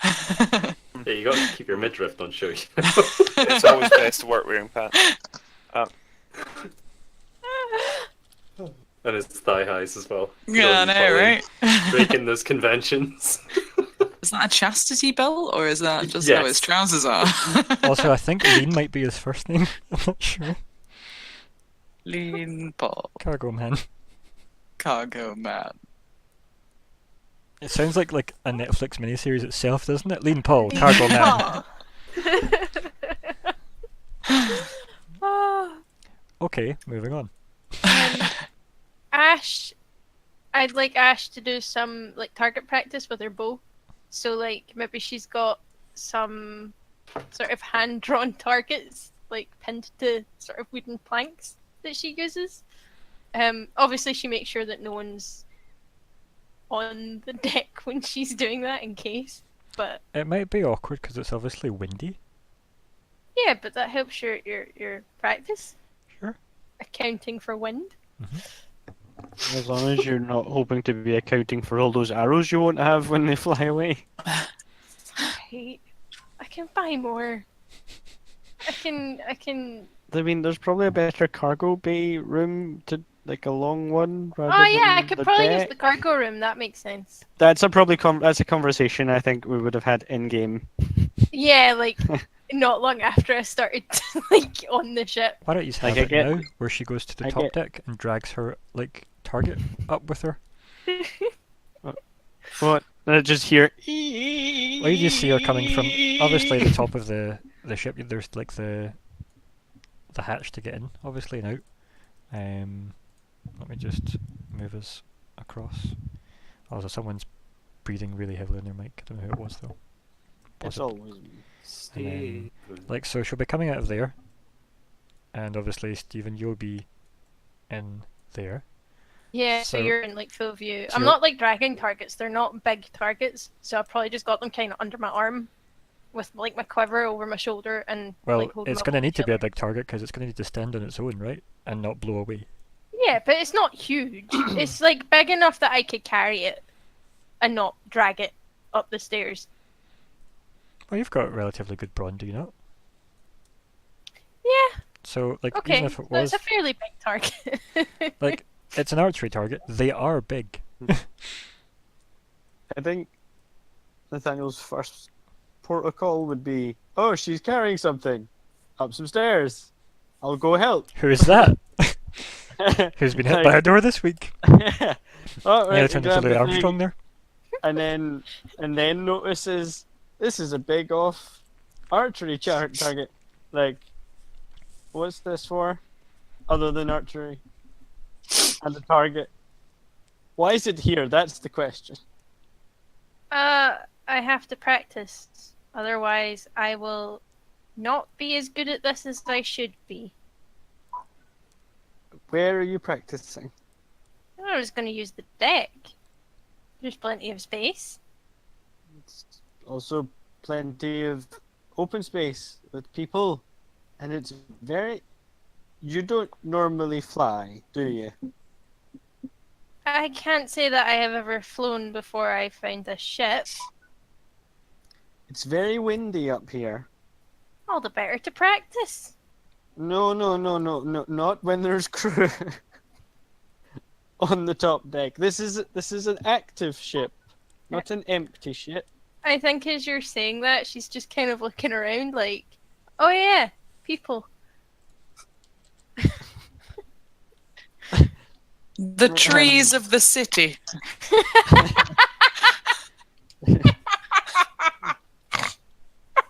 constipated. Yeah, you got to keep your midriff on show. It's always best to work wearing pants. And his thigh highs as well. Yeah, I know, Pauline, right? Breaking those conventions. Is that a chastity belt, or is that just how Yes. his trousers are? Also, I think Lean might be his first name. I'm not sure. Lean Paul, Cargo man. cargo man. It sounds like a Netflix miniseries itself, doesn't it? Lean Paul, Cargo man. Oh. Okay, moving on. Ash, I'd like Ash to do some like target practice with her bow. So like maybe she's got some sort of hand-drawn targets like pinned to sort of wooden planks that she uses. Obviously she makes sure that no one's on the deck when she's doing that in case. But It might be awkward because it's obviously windy. yeah, but that helps your practice. Sure. Accounting for wind. As long as you're not hoping to be accounting for all those arrows you won't have when they fly away. Right. I can buy more. I can I mean, there's probably a better cargo bay room to like a long one. Rather Oh yeah, I than could the probably use deck. the cargo room. That makes sense. That's that's a conversation I think we would have had in game. Yeah, like not long after I started like on the ship. Why don't you have Like, I it get- now, where she goes to the I top get- deck and drags her target up with her? What? I just hear. Well, you just see her coming from obviously the top of the ship. There's like the hatch to get in, obviously, and out. Let me just move us across. Also, someone's breathing really heavily on their mic. I don't know who it was though. It's always me. And then, like, so she'll be coming out of there, and obviously, Stephen, you'll be in there. Yeah, so So- you're in like full view. so I'm you're- not like dragging targets. They're not big targets, so I probably just got them kind of under my arm, with like my quiver over my shoulder and Well, like holding it's them going to up need to be a together. big target because it's going to need to stand on its own, right, and not blow away. Yeah, but it's not huge. It's like big enough that I could carry it and not drag it up the stairs. Well, you've got relatively good brawn, do you not? Yeah, So, like, okay. even if it So it's was, a fairly big target. like, it's an archery target. They are big. I think Nathaniel's first protocol would be, oh, she's carrying something up some stairs. I'll go help. Who is that? Who's been hit by a door this week? Oh, Yeah, right, turn to grab Louis the Armstrong thing, there. and then notices this is a big off archery target. Like, what's this for? Other than archery and the target. Why is it here? That's the question. I have to practice. Otherwise, I will not be as good at this as I should be. Where are you practicing? I was going to use the deck. There's plenty of space. It's also plenty of open space with people, and it's very. You don't normally fly, do you? I can't say that I have ever flown before I found a ship. It's very windy up here. All the better to practice. No, not when there's crew on the top deck. This is an active ship, not an empty ship. I think as you're saying that, she's just kind of looking around like, oh yeah, people. The trees of the city.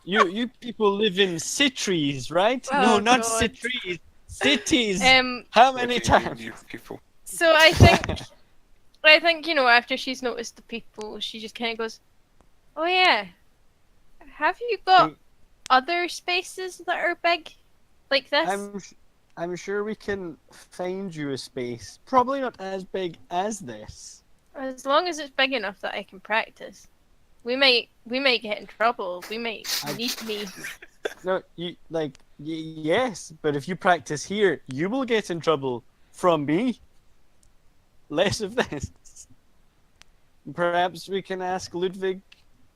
You people live in cities, right? Oh, no, not God. cities. Cities. Um, How many Okay, times? you people. so I think, you know, after she's noticed the people, she just kind of goes, oh yeah, have you got other spaces that are big like this? I'm sure we can find you a space. Probably not as big as this. As long as it's big enough that I can practice. We might get in trouble. We might need me. No, yes, but if you practice here, you will get in trouble from me. Less of this. Perhaps we can ask Ludvig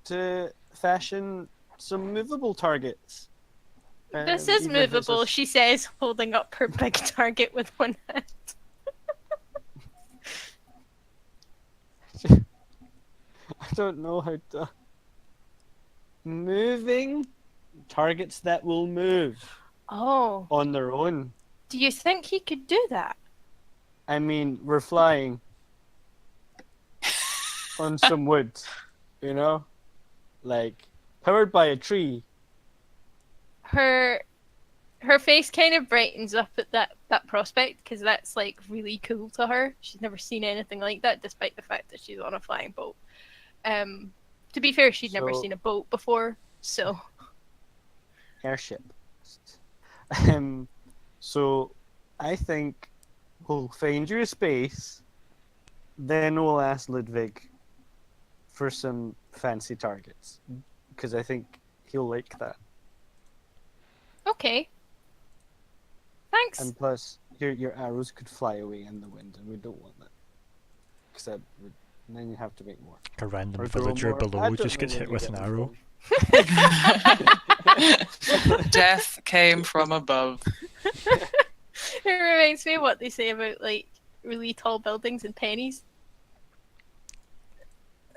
to fashion some movable targets. This is even if it's movable, a- she says, holding up her big target with one hand. I don't know how to. Moving targets that will move Oh, on their own. do you think he could do that? I mean, we're flying on some wood, you know? Like, powered by a tree. Her face kind of brightens up at that prospect because that's like really cool to her. She's never seen anything like that, despite the fact that she's on a flying boat. To be fair, she'd never So- seen a boat before, so Airship. So, I think we'll find you a space, then we'll ask Ludvig for some fancy targets. Because I think he'll like that. okay. Thanks. And plus, your arrows could fly away in the wind, and we don't want that. Because that would, and then you have to make more. A random Or grow villager more. I below don't just know gets where hit you with get an them arrow. from. Death came from above. It reminds me of what they say about like really tall buildings and pennies.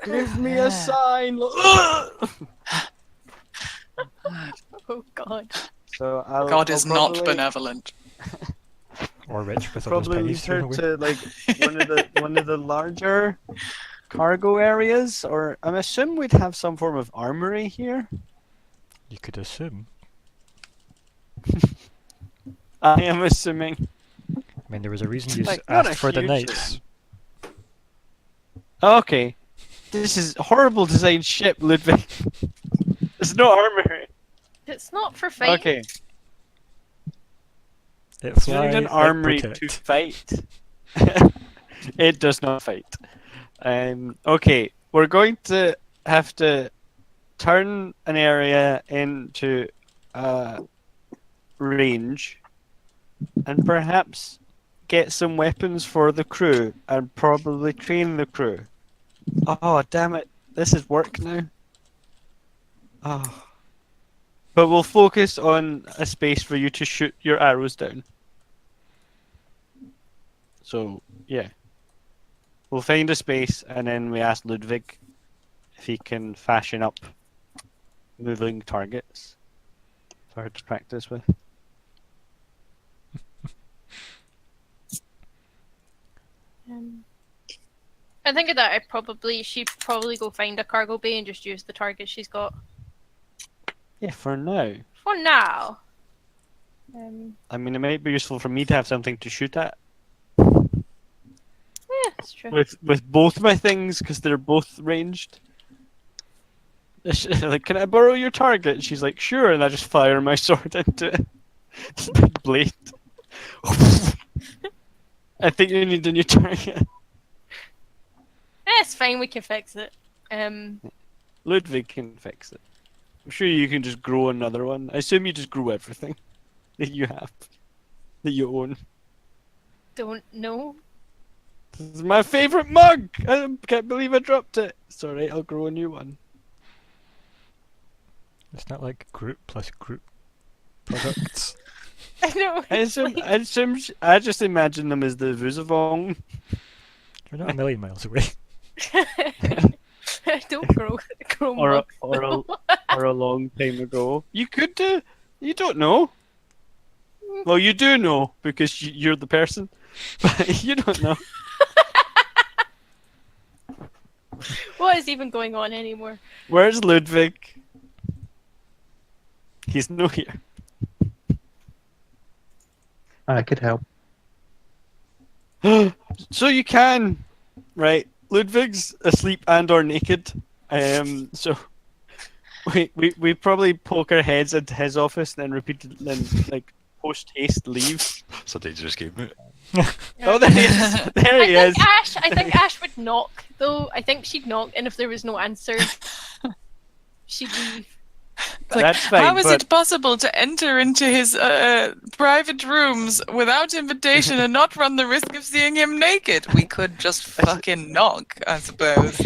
Give me a sign. Oh God. So I'll, God I'll is not probably- benevolent. Or rich with all those Probably pennies lead thrown her away. to like one of the larger cargo areas, or I'm assuming we'd have some form of armory here. You could assume. I am assuming. I mean, there was a reason you Like, not a asked for the huge knights. Okay, This is horrible design ship, Ludvig. It's not armor. It's not for fighting. Okay. It It's not fly, an it armory to protect. fight. It does not fight. Okay, we're going to have to turn an area into range and perhaps get some weapons for the crew and probably train the crew. Oh, damn it. This is work now. Oh. But we'll focus on a space for you to shoot your arrows down. So, yeah. We'll find a space and then we ask Ludvig if he can fashion up moving targets for her to practice with. I think of that. She'd probably go find a cargo bay and just use the target she's got Yeah, for now. for now. I mean, it might be useful for me to have something to shoot at Yeah, that's true. with both my things because they're both ranged. Like, can I borrow your target? And she's like, sure, and I just fire my sword into it. Big blade. I think you need a new target. It's fine. We can fix it. Ludvig can fix it. I'm sure you can just grow another one. I assume you just grow everything that you have, that you own. Don't know. This is my favorite mug! I can't believe I dropped it. It's alright, I'll grow a new one. It's not like group plus group products. I know. I just imagine them as the Vuzavong. You're not a million miles away. Don't grow Or mugs. or a long time ago. You could do. You don't know. Well, you do know because you're the person, but you don't know. What is even going on anymore? Where's Ludvig? He's no here. I could help. So you can, right? Ludvig's asleep and or naked. So we probably poke our heads into his office and then like post haste leave. It's a dangerous game, mate. Oh, there he is. There he is. I think Ash would knock though. I think she'd knock, and if there was no answer, she'd leave. That's fine. How is but it possible to enter into his private rooms without invitation and not run the risk of seeing him naked? We could just fucking knock, I suppose.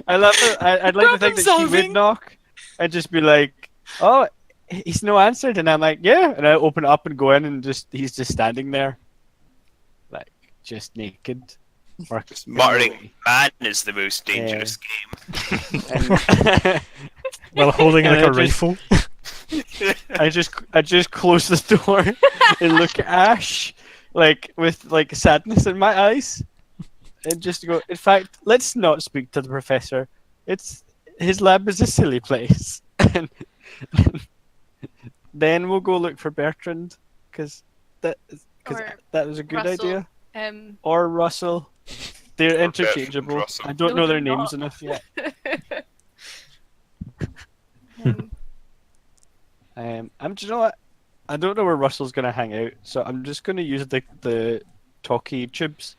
I love it. I'd like to think that she would Problem-solving. knock and just be like, "Oh, he's no answered," and I'm like, "Yeah," and I open it up and go in, and he's just standing there, like just naked. Or Muttering, man is the most dangerous game. And While holding And like I a just- rifle. I just close the door and look at Ash, like with like sadness in my eyes, and just go. In fact, let's not speak to the professor. His lab is a silly place, and then we'll go look for Bertrand because that Or was a good Russell. idea. Or Russell. They're Or interchangeable. Russell. I don't No, know their they're names not. enough yet. Do you know what? I don't know where Russell's gonna hang out, so I'm just gonna use the talkie tubes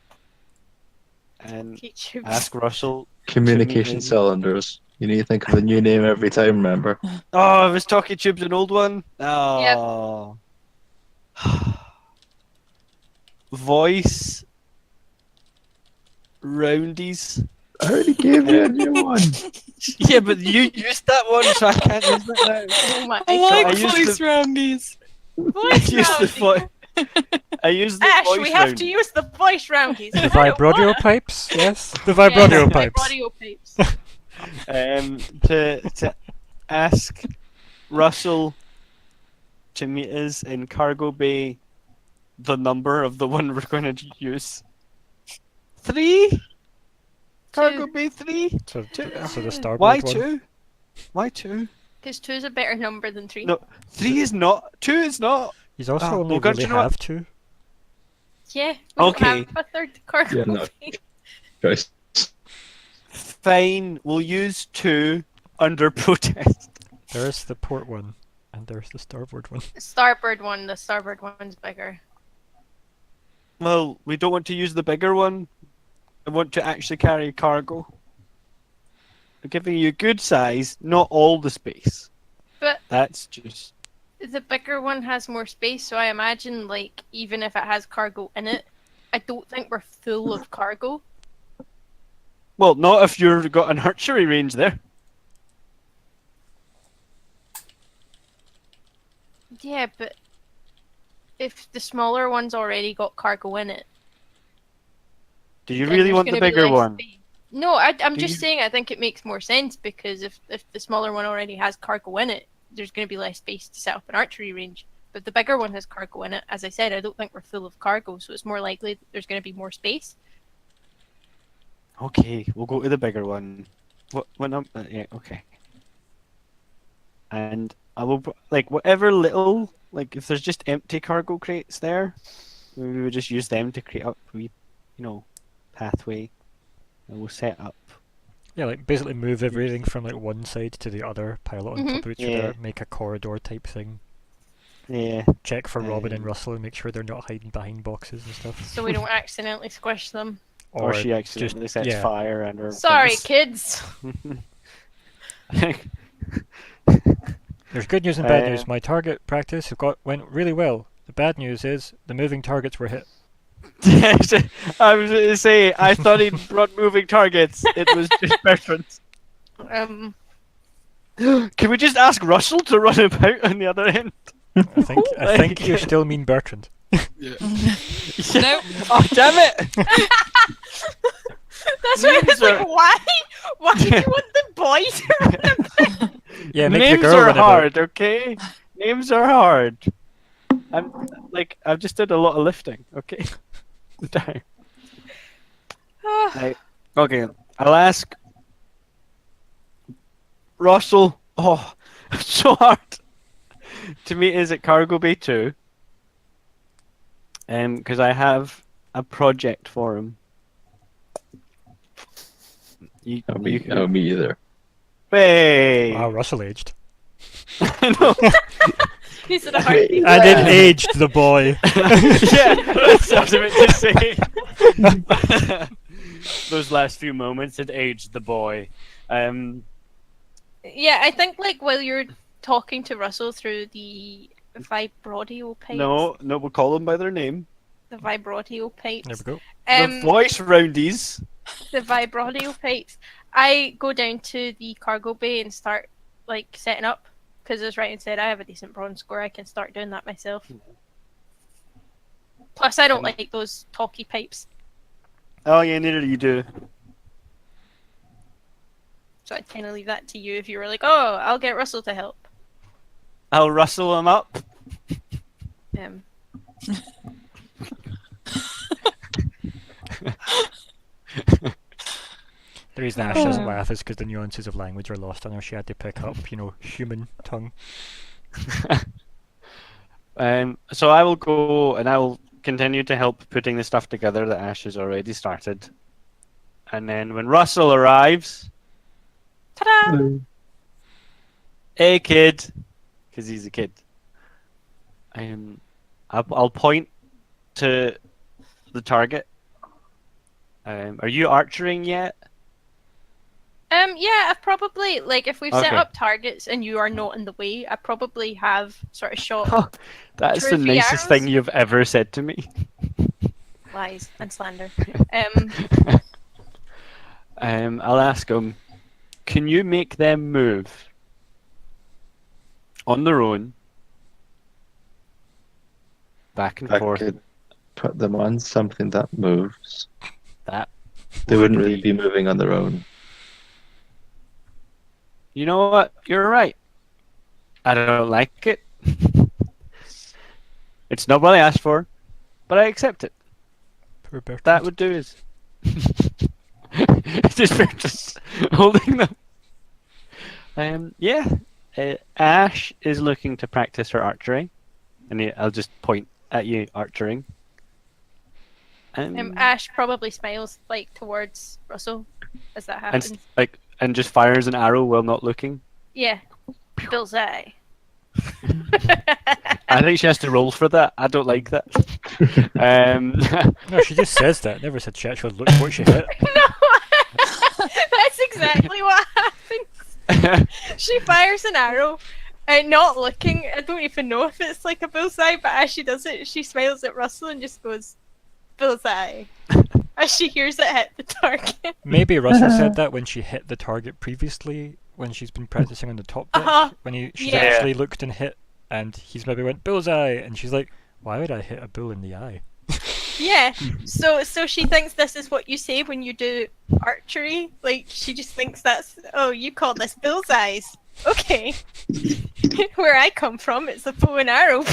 and ask Russell. Communication in. cylinders. You need to think of a new name every time, remember? Oh, was talkie tubes an old one? Oh. Voice roundies. I already gave you a new one. Yeah, but you used that one, so I can't use it now. Oh my I I like used voice the- roundies. I used the voice. I used the Ash, voice we have round. to use the voice roundies. The vibrodio pipes, yes? The vibrodio Yes, pipes. vibrodio pipes. To ask Russell to meet us in Cargo Bay, the number of the one we're going to use. 3? Cargo Bay 3? So the starboard Why one. 2? Why 2? Because 2 is a better number than 3. No, 3 is not. 2 is not. He's also Ah, only well, God, really you know what? have two. Yeah. We don't Okay. have a third cargo Yeah, no. bay. Choice. Fine, we'll use 2 under protest. There's the port one, and there's the starboard one. The starboard one's bigger. Well, we don't want to use the bigger one. I want to actually carry cargo. I'm giving you good size, not all the space. But That's just... the bigger one has more space, so I imagine, like, even if it has cargo in it, I don't think we're full of cargo. Well, not if you've got an archery range there. Yeah, but if the smaller one's already got cargo in it, Do you then really there's want the gonna be bigger less one? space. No, I'm Do just you- saying I think it makes more sense because if the smaller one already has cargo in it, there's going to be less space to set up an archery range. But the bigger one has cargo in it. As I said, I don't think we're full of cargo, so it's more likely that there's going to be more space. Okay, we'll go to the bigger one. What number? Yeah, okay. And I will like whatever little like if there's just empty cargo crates there, we would just use them to create up pathway. And we'll set up. Yeah, like basically move everything from like one side to the other, pile it on top of each other, make a corridor type thing. Yeah. Check for Robyn and Russell and make sure they're not hiding behind boxes and stuff. So we don't accidentally squish them. Or she accidentally sets yeah. fire and her. Sorry, kids. There's good news and bad news. My target practice went really well. The bad news is the moving targets were hit. Yes, I was going to say, I thought he'd brought moving targets. It was just Bertrand. Can we just ask Russell to run about on the other end? I think you still mean Bertrand. No. Oh, damn it! That's why I was like, why? Why do you want the boy to run about? Yeah, make Names the girl are run about. hard, okay? Names are hard. I've just did a lot of lifting, okay? Right. Okay, I'll ask Russell. Oh, it's so hard to meet us at Cargo Bay 2. Because I have a project for him. Me either. Hey! Wow, Russell aged. No. He said a heartbeat. And it aged the boy. Yeah, that's what I meant to say. Those last few moments, it aged the boy. Yeah, I think like while you're talking to Russell through the vibrodio pipes. No, we'll call them by their name. The vibrodio pipes. There we go. The voice roundies. The vibrodio pipes. I go down to the cargo bay and start like setting up because as Ryan said, I have a decent bronze score. I can start doing that myself. Plus, I don't like those talky pipes, Oh yeah, neither do you do. so I'd kind of leave that to you if you were like, "Oh, I'll get Russell to help." I'll rustle them up. The reason Ash doesn't laugh is because the nuances of language are lost on her. She had to pick up, human tongue. So I will go and I will continue to help putting the stuff together that Ash has already started. And then when Russell arrives, Ta-da! hey kid, because he's a kid. I'll point to the target. Are you archering yet? Yeah, I've probably like if we've set Okay. up targets and you are not in the way, I probably have sort of shot Oh, that's Two or the three nicest arrows? thing you've ever said to me. lies and slander. I'll ask him, can you make them move on their own, back and I forth? could put them on something that moves. That They would wouldn't really be moving on their own. You know what? You're right. I don't like it. It's not what I asked for, but I accept it. Poor Bertrand. That would do is just holding them. Ash is looking to practice her archery, and I'll just point at you archering. Ash probably smiles like towards Russell as that and happens. and just fires an arrow while not looking. Yeah, bullseye. I think she has to roll for that. I don't like that. No, she just says that. Never said she actually looked what she hit. No, that's exactly what happens. She fires an arrow, and not looking. I don't even know if it's like a bullseye, but as she does it, she smiles at Russell and just goes, "Bullseye," as she hears it hit the target. Maybe Russell said that when she hit the target previously, when she's been practicing on the top deck, when she's Yeah. actually looked and hit, and he's maybe went bullseye, and she's like, "Why would I hit a bull in the eye?" Yeah. So she thinks this is what you say when you do archery. Like she just thinks that's you call this bullseyes. Okay. Where I come from, it's a bow and arrow.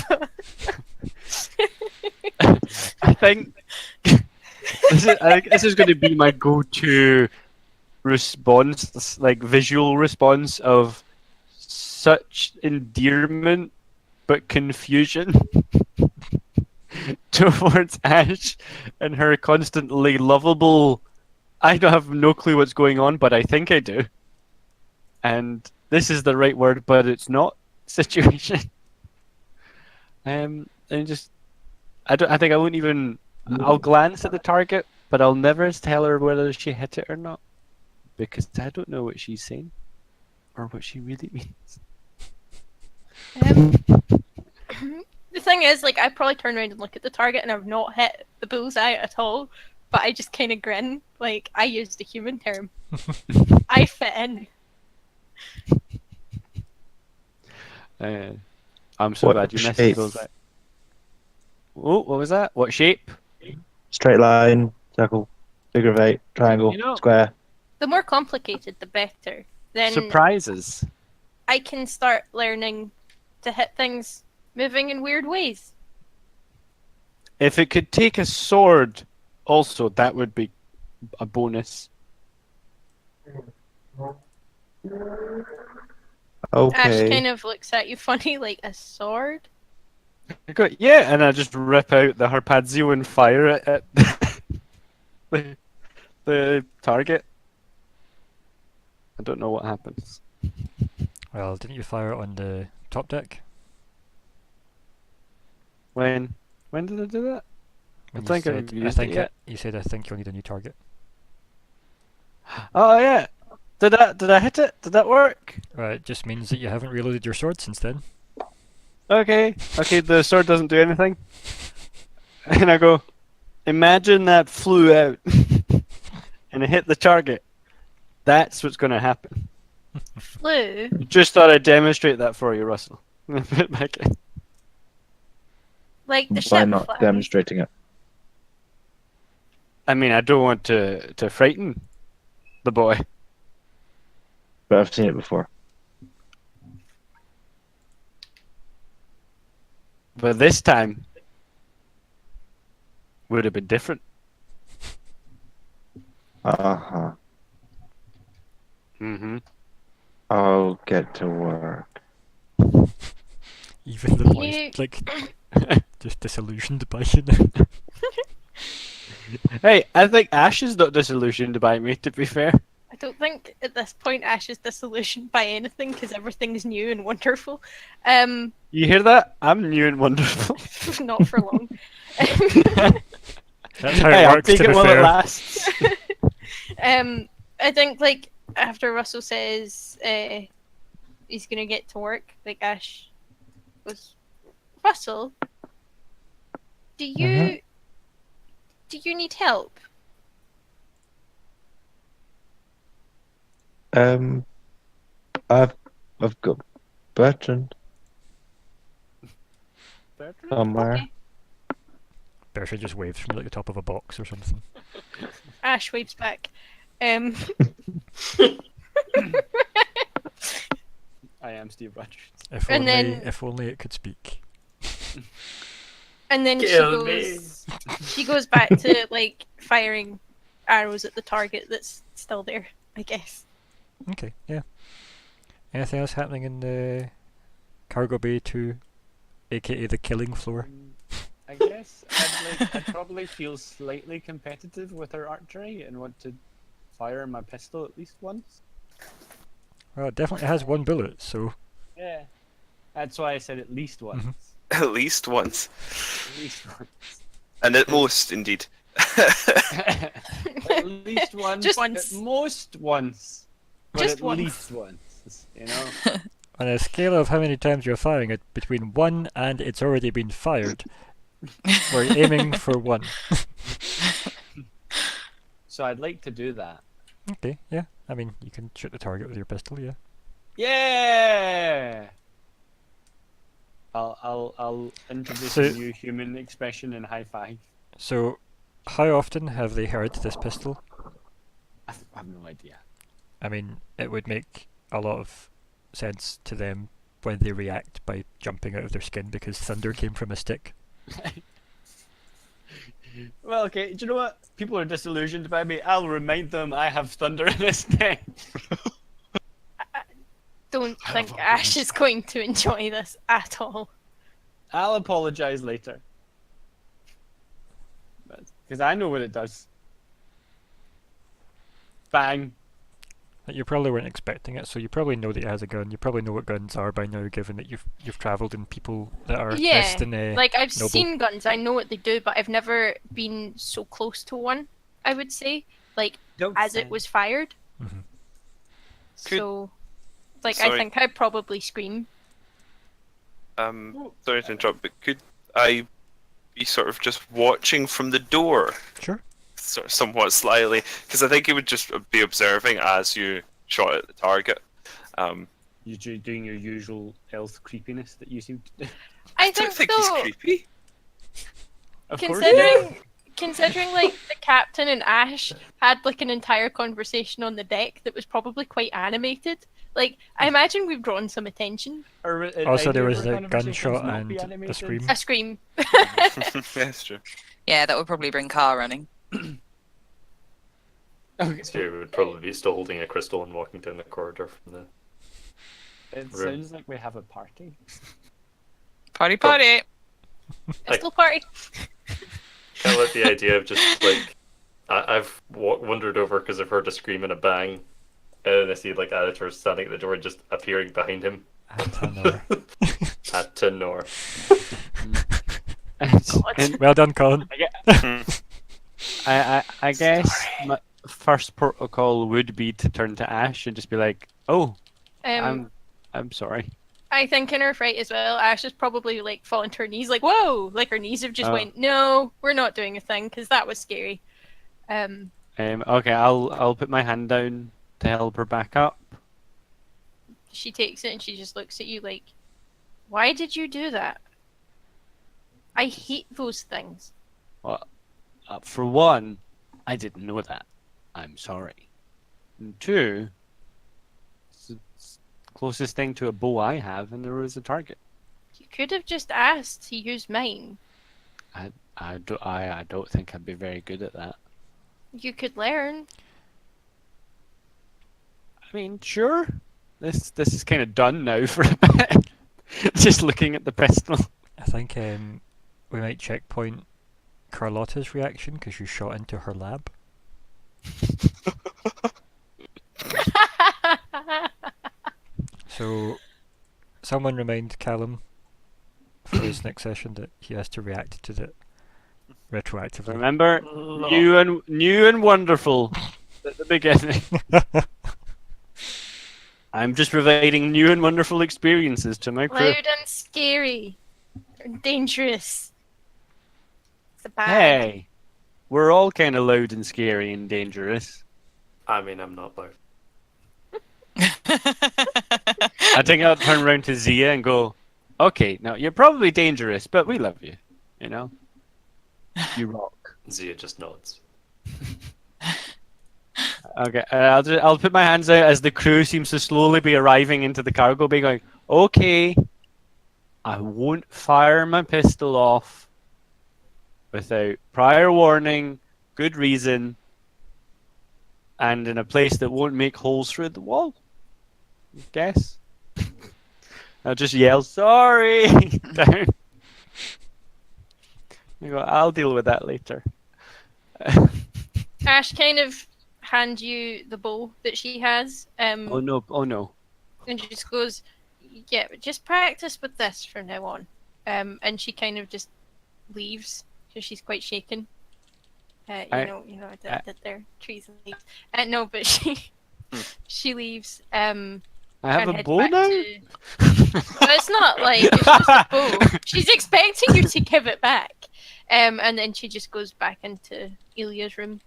I think this is going to be my go-to response, like visual response of such endearment but confusion towards Ash and her constantly lovable. I don't have no clue what's going on, but I think I do. And this is the right word, but it's not situation. And just I think I won't even. I'll glance at the target, but I'll never tell her whether she hit it or not, because I don't know what she's saying or what she really means. The thing is, like, I probably turn around and look at the target, and I've not hit the bullseye at all. But I just kind of grin, like I used a human term. I fit in. I'm so What glad you missed shape? the bullseye. Oh, what was that? What shape? Straight line, circle, figure of eight, triangle, You know- square. The more complicated, the better. Then Surprises. I can start learning to hit things moving in weird ways. If it could take a sword, also that would be a bonus. Okay. Ash kind of looks at you funny, like a sword. Yeah, and I just rip out the Harpadzio and fire it at the target. I don't know what happens. Well, didn't you fire it on the top deck? When did I do that? When I think I've used it yet. you said I think you'll need a new target. Oh yeah. Did I hit it? Did that work? Right, it just means that you haven't reloaded your sword since then. Okay, the sword doesn't do anything. And I go, imagine that flew out and it hit the target. That's what's going to happen. Flew. Just thought I'd demonstrate that for you, Russell. Put it back in. Like the Why ship not flies. demonstrating it? I mean, I don't want to frighten the boy. But I've seen it before. But this time would have been different. Uh-huh. Mm-hmm. I'll get to work. Even the voice, like, just disillusioned by you now. Hey, I think Ash is not disillusioned by me, to be fair. I don't think at this point Ash is disillusioned by anything because everything's new and wonderful. You hear that? I'm new and wonderful. Not for long. That's how Hey, it I'll works, take to it be while it fair. lasts. I think like after Russell says he's gonna get to work, like Ash goes, Russell, do you need help? I've got Bertrand somewhere. Okay. Bertrand just waves from like the top of a box or something. Ash waves back. I am Steve Rogers. And then- If only it could speak. And then Kill me. she goes back to like firing arrows at the target that's still there, I guess. Okay, yeah. Anything else happening in the cargo bay 2, aka the killing floor? I guess guess I'd probably feel slightly competitive with her archery and want to fire my pistol at least once. Well, it definitely has one bullet, so Yeah. That's why I said at least once. At least once. At least once. And at most, indeed. At least once. Just once. At most once. But Just at once. least once. You know? on a scale of how many times you're firing it, between 1 and it's already been fired, we're aiming for 1. So I'd like to do that. Okay, yeah. I mean, you can shoot the target with your pistol, yeah. Yeah! I'll introduce So- a new human expression in high five. So, how often have they heard this pistol? I have no idea. I mean, it would make a lot of sense to them when they react by jumping out of their skin because thunder came from a stick. Well, okay, do you know what? People are disillusioned by me. I'll remind them I have thunder in this neck. Don't think Ash is going to enjoy this at all. I'll apologise later. Because I know what it does. Bang. Like, you probably weren't expecting it, so you probably know that it has a gun. You probably know what guns are by now, given that you've travelled in people that are Yeah, less than Like, I've noble. seen guns, I know what they do, but I've never been so close to one, I would say. Like, Don't as say. it was fired. Mhm. Could- So, like, I Sorry. think I'd probably scream. Sorry to interrupt, but could I be sort of just watching from the door, Sure. sort of somewhat slyly? Because I think it would just be observing as you shot at the target. You're doing your usual elf creepiness that you seem to do. I don't think, think he's though, creepy. Of course. considering like the captain and Ash had like an entire conversation on the deck that was probably quite animated. Like, I imagine we've drawn some attention. Also, there was a gunshot and a scream. A scream. Yeah, that's true. Yeah, that would probably bring Kahr running. Okay. Zhia would probably be still holding a crystal and walking down the corridor from the. It room. sounds like we have a party. Party, party! Pistol party. Kind of like the idea of just like I've wandered over because I've heard a scream and a bang, and then I see like Attanor standing at the door and just appearing behind him. Attanor. Attanor. And Well done, Colin. I guess my first protocol would be to turn to Ash and just be like, "Oh, I'm sorry." I think in her fright as well, Ash is probably like fallen to her knees, like, whoa! Like her knees have just Oh. went, no, we're not doing a thing, because that was scary. Okay, I'll put my hand down to help her back up. She takes it and she just looks at you like, why did you do that? I hate those things. Well, for one, I didn't know that. I'm sorry. And two, it's the closest thing to a bow I have, and there was a target. You could have just asked to use mine. I don't think I'd be very good at that. You could learn. I mean, sure. This is kind of done now for a bit. Just looking at the pistol. I think we might checkpoint Carlotta's reaction because you shot into her lab. So, someone remind Calum for his next session that he has to react to it retroactively. Remember, new and wonderful at the beginning. I'm just providing new and wonderful experiences to my crew. Loud and scary. And dangerous. It's a bad. Hey, we're all kind of loud and scary and dangerous. I mean, I'm not loud. I think I'll turn around to Zhia and go, "Okay, now you're probably dangerous, but we love you. You know, you rock." Zhia just nods. Okay, I'll put my hands out as the crew seems to slowly be arriving into the cargo bay, going, "Okay, I won't fire my pistol off without prior warning, good reason, and in a place that won't make holes through the wall. I guess." I'll just yell, "Sorry!" down. I go, I'll deal with that later. Ash kind of hands you the bow that she has, Oh no. and she just goes, "Yeah, but just practice with this from now on." And she kind of just leaves because she's quite shaken. That they're trees and leaves. No, but she leaves. I have and a heads bow back now? Well, it's not like it's just a bow. She's expecting you to give it back. And then she just goes back into Ilya's room.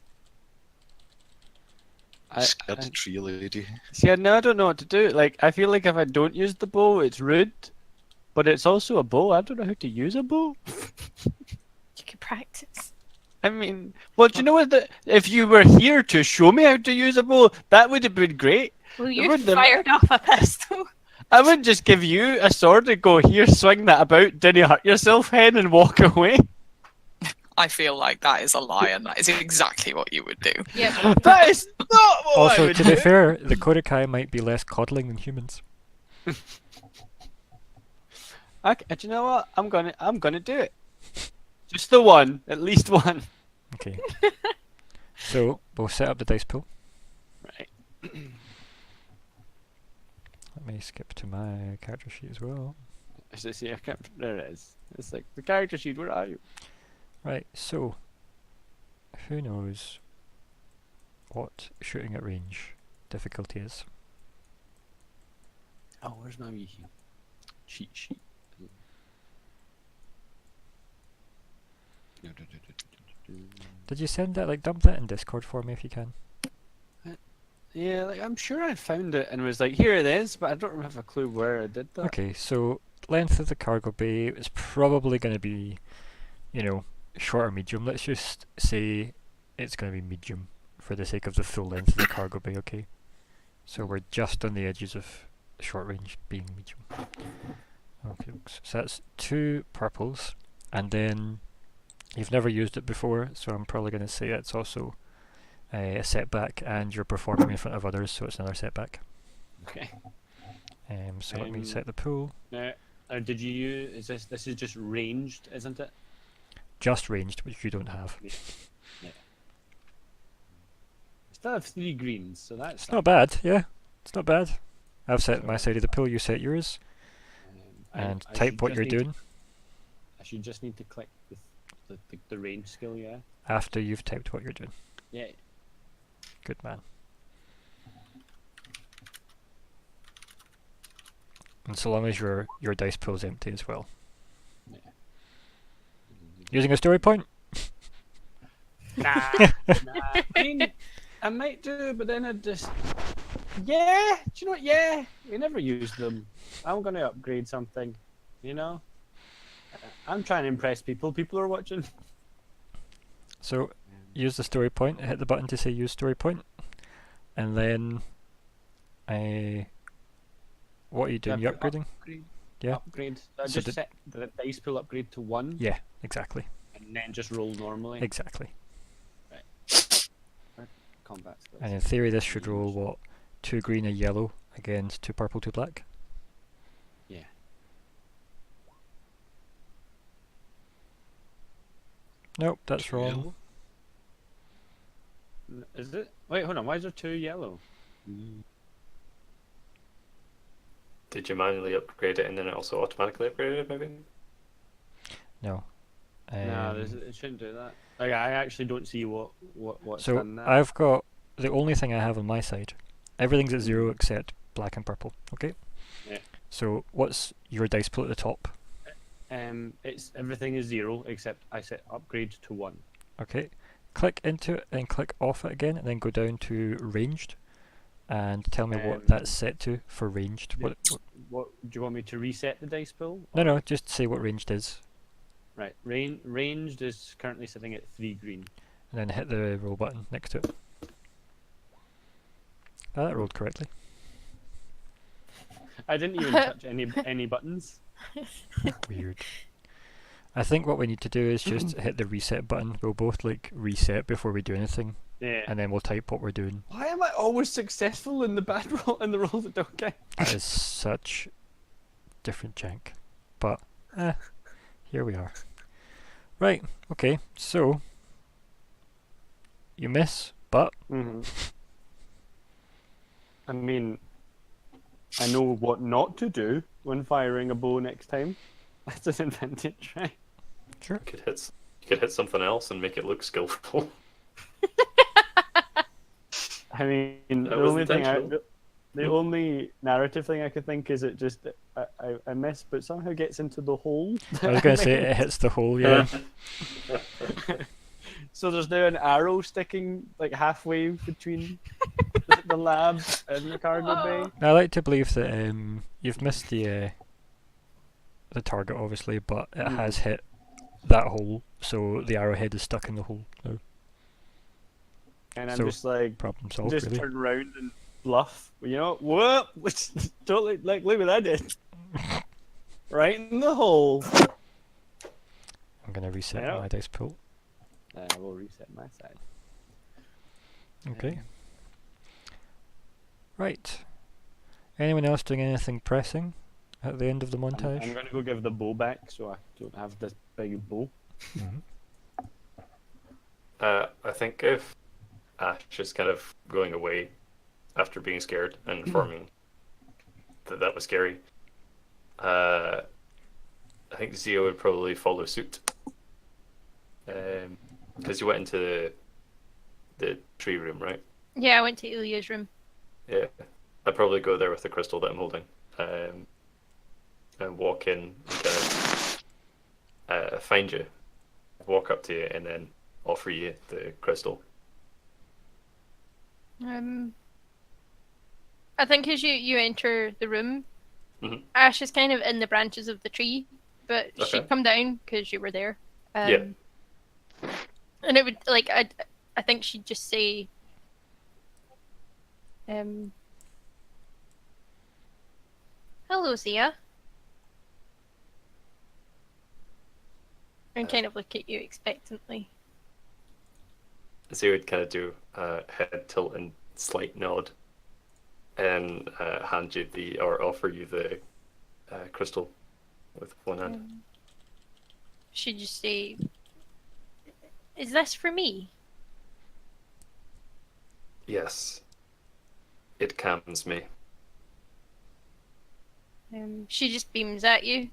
Scared tree lady. See, now I don't know what to do. Like, I feel like if I don't use the bow, it's rude. But it's also a bow. I don't know how to use a bow. You can practice. I mean, well, do you know what? If you were here to show me how to use a bow, that would have been great. Well, It you wouldn't have- fired off a pistol. I wouldn't just give you a sword and go, here, swing that about, didn't hurt yourself, hen, and walk away. I feel like that is a lie, and that is exactly what you would do. Yeah. That is not what I Also, would to do. be fair, the Kodakai might be less coddling than humans. Okay, do you know what? I'm gonna do it. Just the one, at least one. Okay. So, we'll set up the dice pool. Right. Let me skip to my character sheet as well. There it is. It's like the character sheet. Where are you? Right, so who knows what shooting at range difficulty is? Oh, where's my wee cheat sheet? Did you send that, like, dump that in Discord for me if you can? Yeah, like I'm sure I found it and was like, here it is, but I don't have a clue where I did that. Okay, so length of the cargo bay is probably going to be, short or medium. Let's just say it's going to be medium for the sake of the full length of the cargo bay, okay? So we're just on the edges of short range being medium. Okay, so that's 2 purples, and then you've never used it before, so I'm probably going to say it's also a setback, and you're performing in front of others, so it's another setback. Okay. So let me set the pool. Now, did you use? This is just ranged, isn't it? Just ranged, which you don't have. Yeah. I still have 3 greens, so that's It's not bad, yeah. It's not bad. I've set my side of the pool, you set yours, and I type should what just you're need to- doing I should just need to click the range skill, yeah. after you've typed what you're doing. Yeah. Good man. And so long as your dice pool is empty as well. Yeah. Using a story point? Nah. I mean, I might do, but then I just. Yeah. Do you know what? Yeah. We never use them. I'm gonna upgrade something. I'm trying to impress people. People are watching. So use the story point, hit the button to say use story point, and then what are you doing? You upgrading? Upgrade. Yeah. Upgrade. So I So just did- set the dice pool upgrade to 1, Yeah, exactly. and then just roll normally. Exactly. Combat skills. And in theory this should roll what? 2 green, a yellow against 2 purple, 2 black. Yeah. Nope, that's 2 wrong. yellow? Is it? Wait, hold on. Why is there 2 yellow? Did you manually upgrade it and then it also automatically upgraded it, maybe? No. No, it shouldn't do that. Like, I actually don't see what's So done that. I've got the only thing I have on my side. Everything's at 0 except black and purple. Okay. Yeah. So what's your dice pool at the top? It's everything is 0 except I set upgrade to 1. Okay. Click into it and click off it again, and then go down to ranged, and tell me what that's set to for ranged. yeah. What? What do you want me to reset the dice pool? No, just say what ranged is, Right. Ranged is currently sitting at 3 green. and then hit the roll button next to it. Ah, that rolled correctly. I didn't even touch any buttons. Weird. I think what we need to do is just hit the reset button. We'll both reset before we do anything, Yeah. and then we'll type what we're doing. Why am I always successful in the bad roll in the rolls that don't count? That is such different jank, but here we are. Right. Okay. So you miss, but Hmm. I mean, I know what not to do when firing a bow next time. That's an advantage, right? sure. You could hit something else and make it look skillful. I mean, That the was only thing intentional. the only narrative thing I could think is it just I miss, but somehow gets into the hole. I was that gonna I say made. it hits the hole. Yeah. So there's now an arrow sticking like halfway between the lab and the cargo bay. I like to believe that you've missed the target, obviously, but it has hit that hole, so the arrowhead is stuck in the hole now. And I'm So, just like, problem solved, just really. turn around and bluff. You know, whoop! Totally like look what I did. Right in the hole. I'm gonna reset Yeah. my dice pool. I will reset my side. Okay. Right. Anyone else doing anything pressing at the end of the montage? I'm gonna go give the bow back so I don't have this big bow. Mhm. I think if Ash is kind of going away after being scared and informing that that was scary, I think Zia would probably follow suit. Because you went into the tree room, right? Yeah, I went to Ilya's room. Yeah. I'd probably go there with the crystal that I'm holding. And walk in and kind of find you, walk up to you, and then offer you the crystal. I think as you enter the room, Mhm. Ash is kind of in the branches of the tree, but Okay. she'd come down because you were there. Yeah. And it would like I think she'd just say, "Hello, Zia," and kind of look at you expectantly. Zia would kind of do a head tilt and slight nod, and hand you or offer you the crystal with one hand. She'd just say, "Is this for me?" Yes. It calms me. She just beams at you,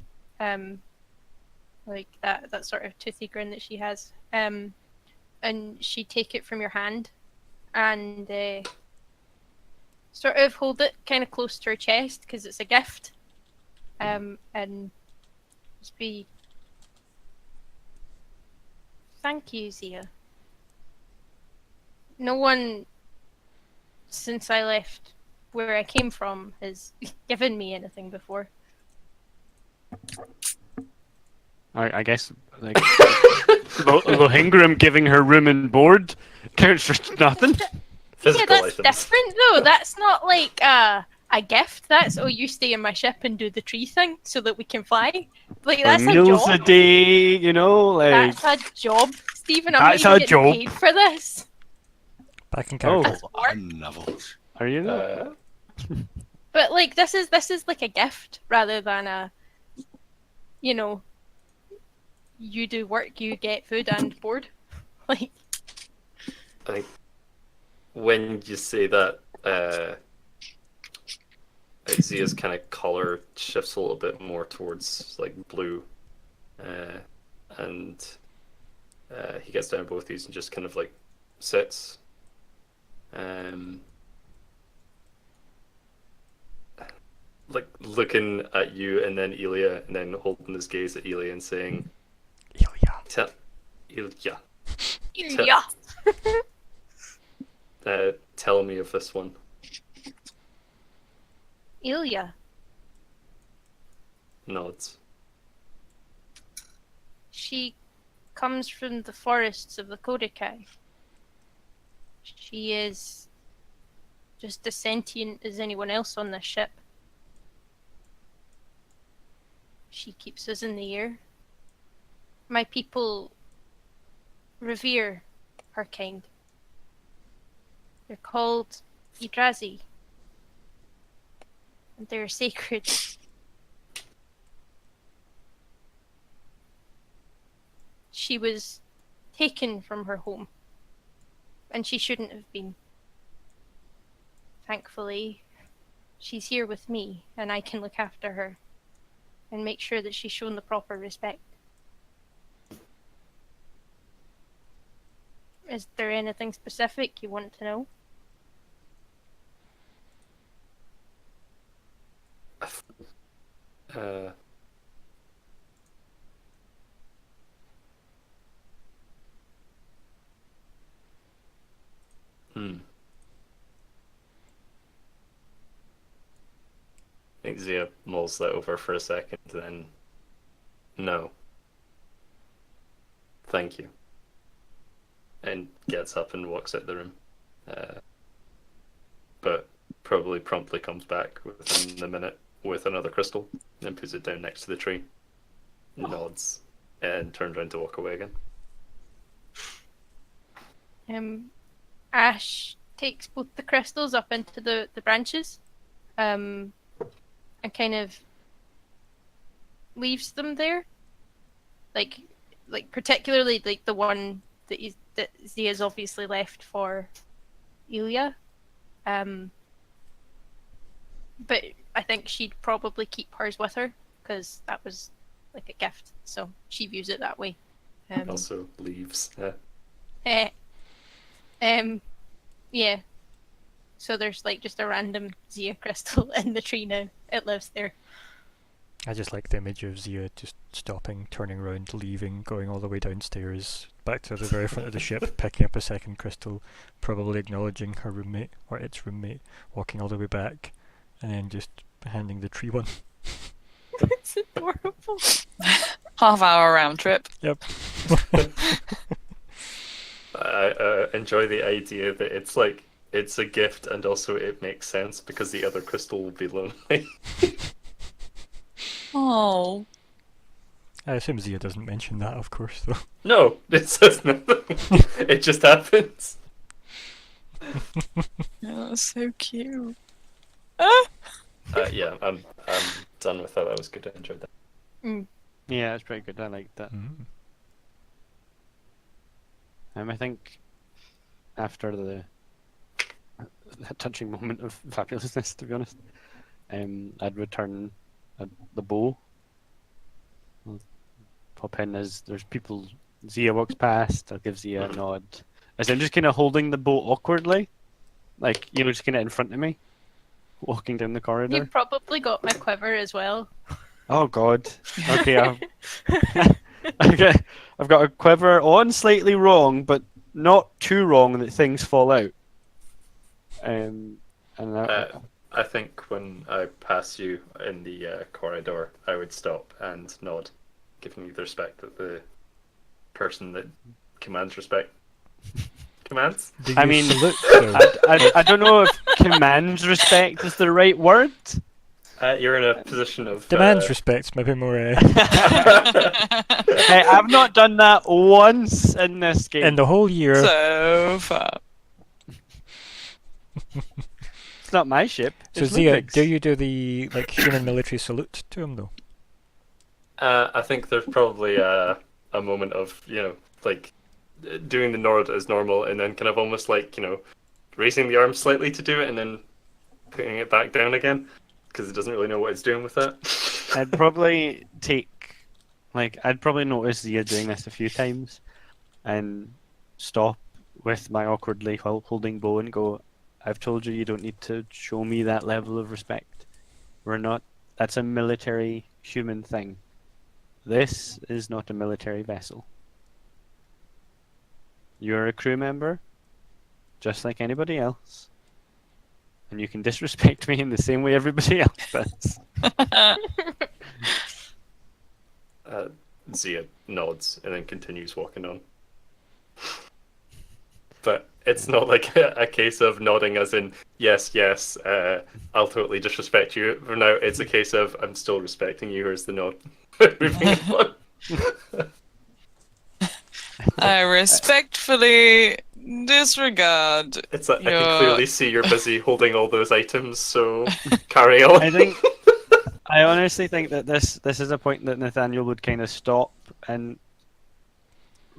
like that sort of toothy grin that she has, and she'd take it from your hand, and sort of hold it kind of close to her chest because it's a gift, and just be, "Thank you, Zia. No one since I left where I came from has given me anything before." I guess like Lohengramm giving her room and board counts for nothing. Physical Yeah, that's items. different though. That's not like a gift. That's, "Oh, you stay in my ship and do the tree thing so that we can fly." Like, that's a Meals a job. day, you know, like That's a job, Stephen. I'm not that's even a getting job. paid for this. Back in Oh, character. And Neville. are you not? But like, this is like a gift rather than a, you do work, you get food and board. Like, I think when you say that, Zia's kind of color shifts a little bit more towards like blue, and he gets down both these and just kind of like sits, like looking at you and then Ilya, and then holding his gaze at Ilya and saying, Ilya. Ilya, yeah. tell me of this one." Ilya. Nods. She comes from the forests of the Kodakai. She is just as sentient as anyone else on this ship. She keeps us in the air. My people revere her kind. They're called Idrazi. And they're sacred. she was taken from her home. And she shouldn't have been. Thankfully, she's here with me, and I can look after her and make sure that she's shown the proper respect. Is there anything specific you want to know? I think Zhia mulls that over for a second, then no. Thank you. And gets up and walks out the room. But probably promptly comes back within a minute with another crystal and puts it down next to the tree. Nods and turns around to walk away again. Ash takes both the crystals up into the branches, and kind of leaves them there. Like particularly like the one that Zhia's obviously left for Ilya. But I think she'd probably keep hers with her because that was like a gift, so she views it that way. Also leaves. Yeah. So there's like just a random Zhia crystal in the tree now. It lives there. I just like the image of Zhia just stopping, turning around, leaving, going all the way downstairs, back to the very front of the ship, picking up a second crystal, probably acknowledging her roommate, or its roommate, walking all the way back, and then just handing the tree one. It's adorable. Half-hour round trip. Yep. I enjoy the idea that it's like, it's a gift and also it makes sense because the other crystal will be lonely. Oh. I assume Zhia doesn't mention that, of course, though. No, it says nothing. It just happens. Yeah, that's so cute. Yeah, I'm done with that. That was good. I enjoyed that. Yeah, it's pretty good. I liked that. I think after that touching moment of fabulousness, to be honest, I'd return the bow. I'll pop in as there's people. Zhia walks past. I'll give Zhia a nod. As I'm just kind of holding the bow awkwardly, like just kind of in front of me, walking down the corridor. You've probably got my quiver as well. Oh God. Okay, I've got a quiver on slightly wrong, but not too wrong that things fall out. I think when I pass you in the corridor, I would stop and nod, giving you the respect that the person that commands respect commands. I mean, salute, I don't know if commands respect is the right word. You're in a position of demands respect, maybe more. Hey, I've not done that once in this game. In the whole year. So far. It's not my ship. So It's Zhia, Ludvig's. do you do the human military salute to him though? I think there's probably a moment of like doing the nod as normal, and then kind of almost like raising the arm slightly to do it, and then putting it back down again because it doesn't really know what it's doing with that. I'd probably I'd probably notice Zhia doing this a few times, and stop with my awkwardly holding bow and go, I've told you don't need to show me that level of respect. That's a military human thing. This is not a military vessel. You're a crew member, just like anybody else. And you can disrespect me in the same way everybody else does. Zhia nods and then continues walking on. But it's not like a case of nodding as in, yes, I'll totally disrespect you. For now, it's a case of, I'm still respecting you, here's the nod. Moving on. I respectfully disregard. It's like, I your- can clearly see you're busy holding all those items, so carry on. I honestly think that this is a point that Nathaniel would kind of stop and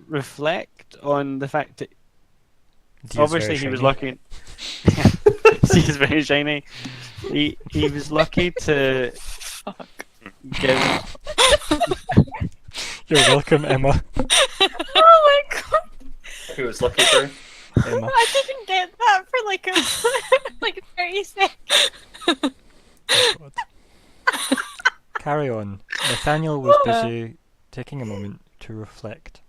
reflect on the fact that Zia's obviously very he was shiny. lucky. He's very shiny. He was lucky to Fuck. give. You're welcome, Emma. Oh my god! Who was lucky for? Emma. I didn't get that for like a like 30 seconds. Oh, God. Carry on. Nathaniel was busy taking a moment to reflect.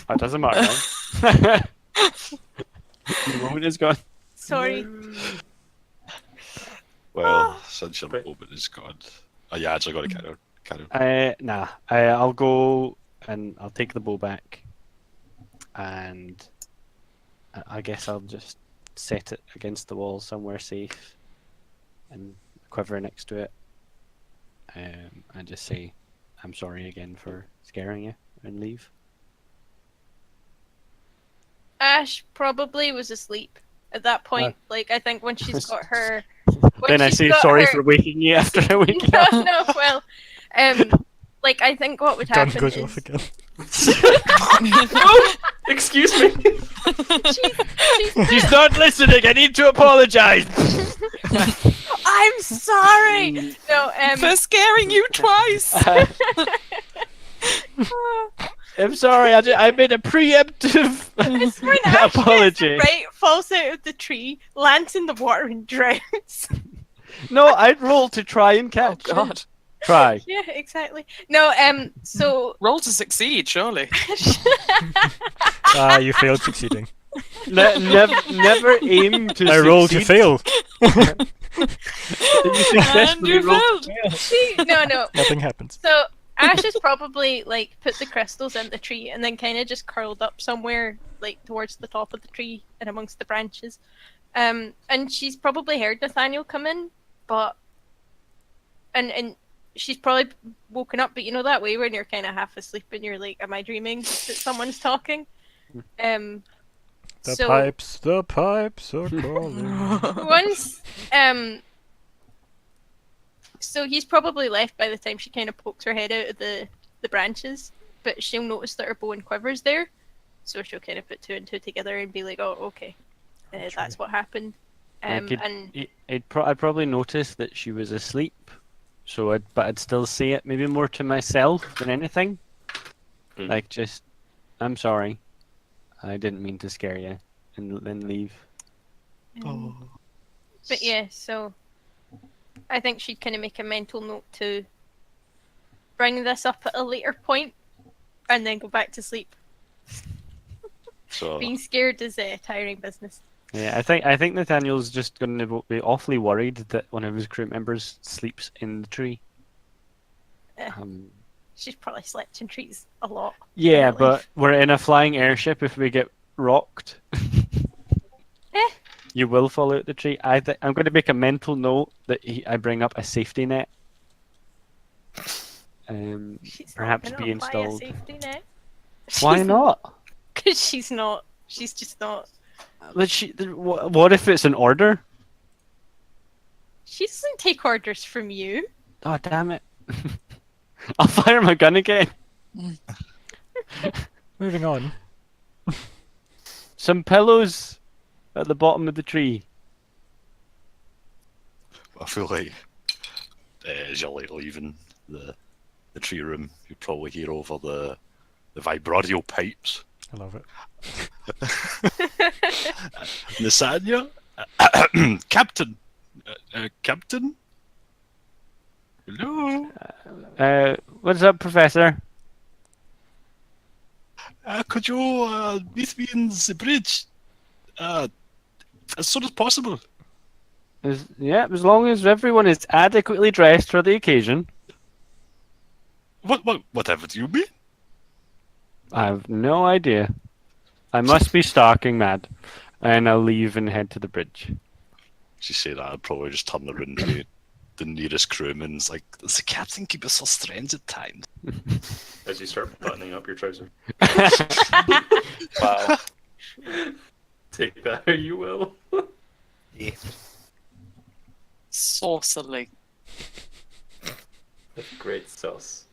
It doesn't matter. Right? The moment is gone. Sorry. Well, since your moment is gone. Oh, yeah, I actually got to carry on. Nah. I'll go and I'll take the bow back, and I guess I'll just set it against the wall somewhere safe, and quiver next to it, and just say, "I'm sorry again for scaring you," and leave. Ash probably was asleep at that point. Like, I think when she's got her. Then I say sorry for waking you after I wake you No, up. no, well, like, I think what would Gun happen goes is. off again. Oh, excuse me. She's not listening. I need to apologize. I'm sorry! No, For scaring you twice. I'm sorry. I made a preemptive it's when Ash apology. right, falls out of the tree, lands in the water, and drowns. No, I'd roll to try and Oh catch. God. Try. Yeah, exactly. No, so Roll to succeed, surely. You failed succeeding. Never aim to. I rolled to succeed. fail. You successfully And you rolled to failed. fail. no. Nothing happens. So Ash has probably like put the crystals in the tree and then kind of just curled up somewhere like towards the top of the tree and amongst the branches. And she's probably heard Nathaniel come in, but and she's probably woken up. But you know that way when you're kind of half asleep and you're like, "Am I dreaming that someone's talking?" The So pipes are calling. once so he's probably left by the time she kind of pokes her head out of the branches, but she'll notice that her bow and quiver's there, so she'll kind of put two and two together and be like, "Oh, okay, that's what happened." And I'd probably notice that she was asleep, so I'd still say it maybe more to myself than anything. Like just, "I'm sorry, I didn't mean to scare you," and then leave. but yeah, so I think she'd kind of make a mental note to bring this up at a later point and then go back to sleep. So, Being scared is a tiring business. Yeah, I think Nathaniel's just going to be awfully worried that one of his crew members sleeps in the tree. She's probably slept in trees a lot. Yeah, in her but life. we're in a flying airship. If we get rocked, you will fall out the tree. I'm going to make a mental note that I bring up a safety net. She's Perhaps not be gonna apply a installed. safety net. Why not? Because she's not. She's just not. But what if it's an order? She doesn't take orders from you. Oh, damn it. I'll fire my gun again. Moving on. Some pillows at the bottom of the tree. I feel like as you're like leaving the tree room, you probably hear over the vibradio pipes. I love it. Nathaniel? Captain? Captain? Hello? What's up, Professor? Could you meet me in the bridge? As soon as possible. As long as everyone is adequately dressed for the occasion. Whatever do you mean? I have no idea. I must be stalking mad. And I'll leave and head to the bridge. She say that, I'd probably just turn around to the nearest crewman's like, does the captain keep us so strange at times? As you start buttoning up your trouser. Wow. Take that how you will. Yeah. Saucily. Great sauce.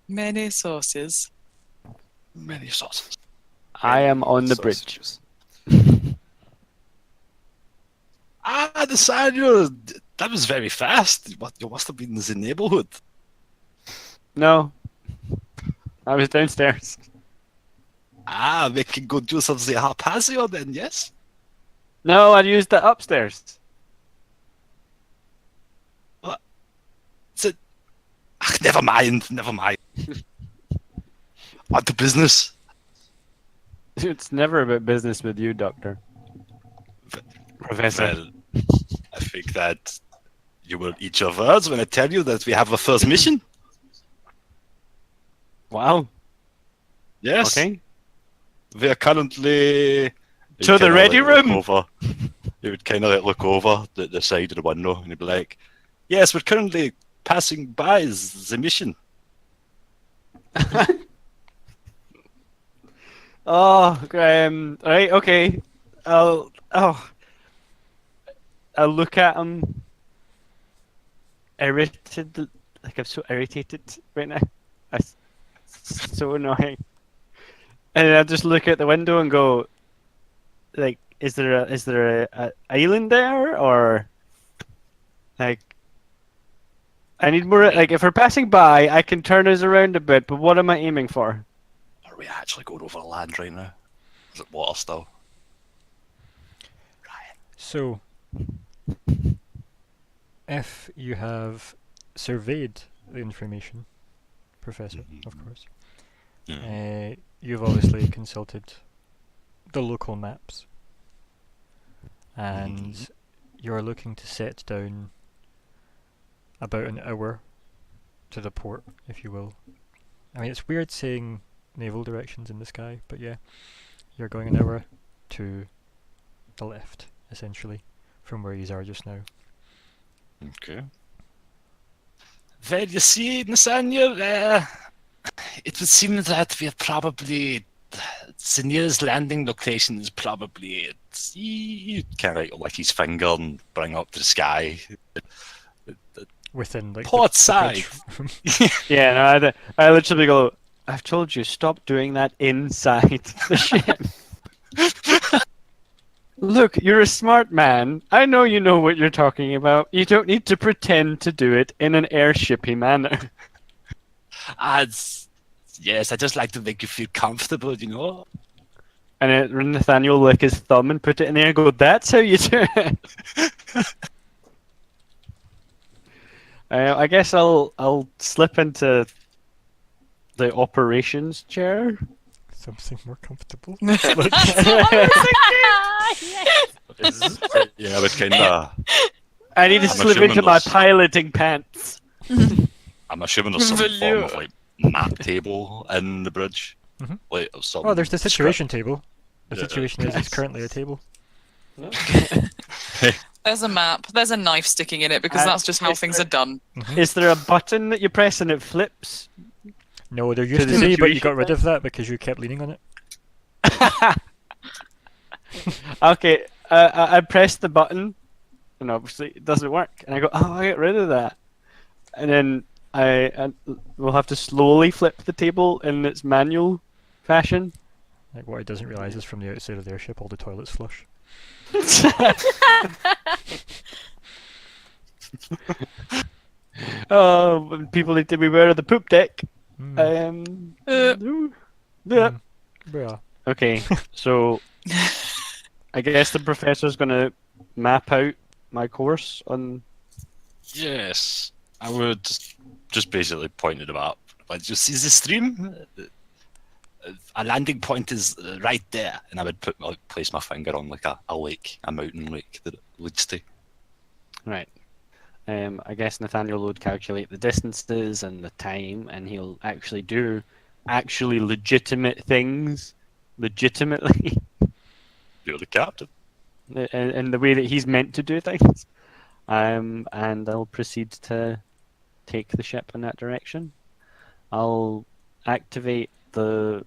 Many sources. Many sauces. I am on the bridge. Sausages. Ah, Nathaniel, that was very fast. You must have been in the neighborhood. No. I was downstairs. Ah, we can go do something haphazard then, yes? No, I used it upstairs. Never mind, never mind. On to business. It's never about business with you, Doctor. Professor. Well, I think that you will eat your words when I tell you that we have a first mission. Wow. Yes. Okay. We are currently To the ready room. He would kind of like look over the side of the window and he'd be like, "Yes, we're currently passing by the mission." Oh, right, okay. I'll look at him. Irritated, like I'm so irritated right now. It's so annoying. And I just look at the window and go, like, is there a island there, or like, I need more. Like, if we're passing by, I can turn us around a bit. But what am I aiming for? Are we actually going over land right now? Is it water still? So, if you have surveyed the information, Professor, of course, you've obviously consulted the local maps, and you're looking to set down about an hour to the port, if you will. I mean, it's weird saying naval directions in the sky, but yeah, you're going an hour to the left, essentially, from where you are just now. Okay. Well, you see, Nathaniel, it would seem that we're probably the nearest landing location is probably you kind of like his finger and bring up to the sky. Within like Port the side. bridge. Yeah, no, I literally go, I've told you, stop doing that inside the ship. Look, you're a smart man. I know you know what you're talking about. You don't need to pretend to do it in an airshipy manner. Yes, I just like to make you feel comfortable, you know? And Nathaniel lick his thumb and put it in there and go, that's how you do it. I guess I'll slip into the operations chair. Something more comfortable. Yes. Yeah, but kind of. I need to I'm slip assuming into my there's- piloting pants. I'm assuming there's some form of like map table in the bridge. Mhm. Like some Oh, there's the script. situation table. The Yeah. situation is it's currently a table. There's a map. There's a knife sticking in it because that's just how things are done. Is there a button that you press and it flips? No, there used the to be, but you situation got rid of that because you kept leaning on it. Okay, I press the button, and obviously it doesn't work. And I go, oh, I get rid of that. And then I will have to slowly flip the table in its manual fashion. Like what he doesn't realise is from the outside of the airship, all the toilets flush. Oh, people need to beware of the poop deck. Mm. Yeah. Yeah. Okay, so I guess the professor's gonna map out my course on. Yes, I would just basically point at the map. Like, you see the stream? A landing point is right there, and I would place my finger on like a lake, a mountain lake that it leads to. Right. I guess Nathaniel would calculate the distances and the time, and he'll actually do legitimate things legitimately You're the captain. in the way that he's meant to do things. And I'll proceed to take the ship in that direction. I'll activate the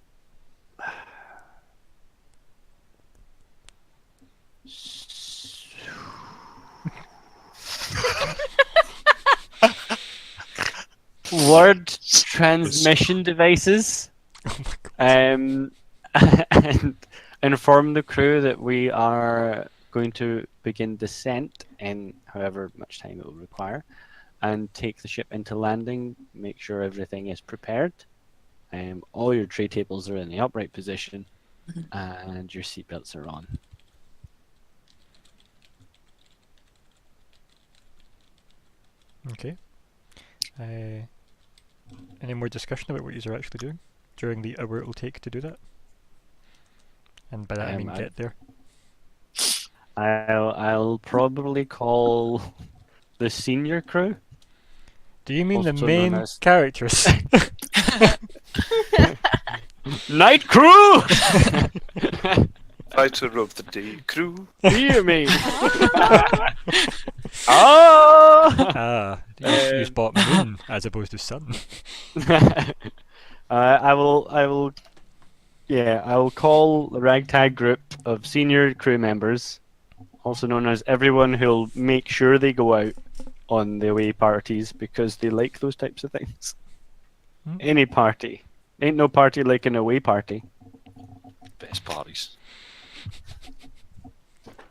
word transmission devices. Oh my god. And inform the crew that we are going to begin descent in however much time it will require, and take the ship into landing. Make sure everything is prepared. All your tray tables are in the upright position, and your seatbelts are on. Okay. Any more discussion about what you are actually doing during the hour it will take to do that? And by that I mean get there. I'll probably call the senior crew. Do you mean the Also main known as- characters? Night crew! Fighter of the day crew. Hear me! oh! Ah, you spot moon as opposed to sun. I will call the ragtag group of senior crew members, also known as everyone who'll make sure they go out on the away parties because they like those types of things. Any party. Ain't no party like an away party. Best parties.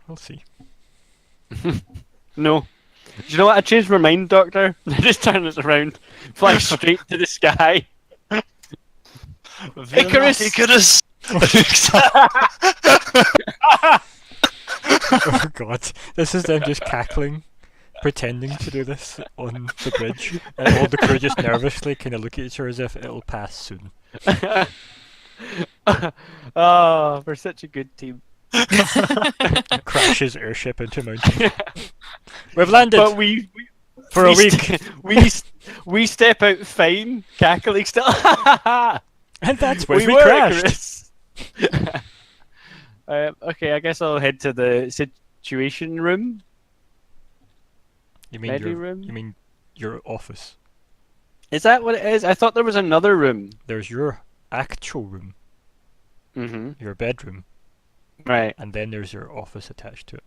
We'll see. No. Do you know what? I changed my mind, Doctor. I just turn this around, fly straight to the sky. Icarus! Icarus! Oh god, this is them just cackling, pretending to do this on the bridge, and all the crew just nervously kind of look at each other as if it'll pass soon. Oh, we're such a good team. Crashes airship into mountain. We've landed But we for a week, we step out fine, cackling still. and that's when we were crashed. Icarus. Okay, I guess I'll head to the situation room. You mean Ready your room? you mean your office? Is that what it is? I thought there was another room. There's your actual room, Mm-hmm. your bedroom, Right. and then there's your office attached to it.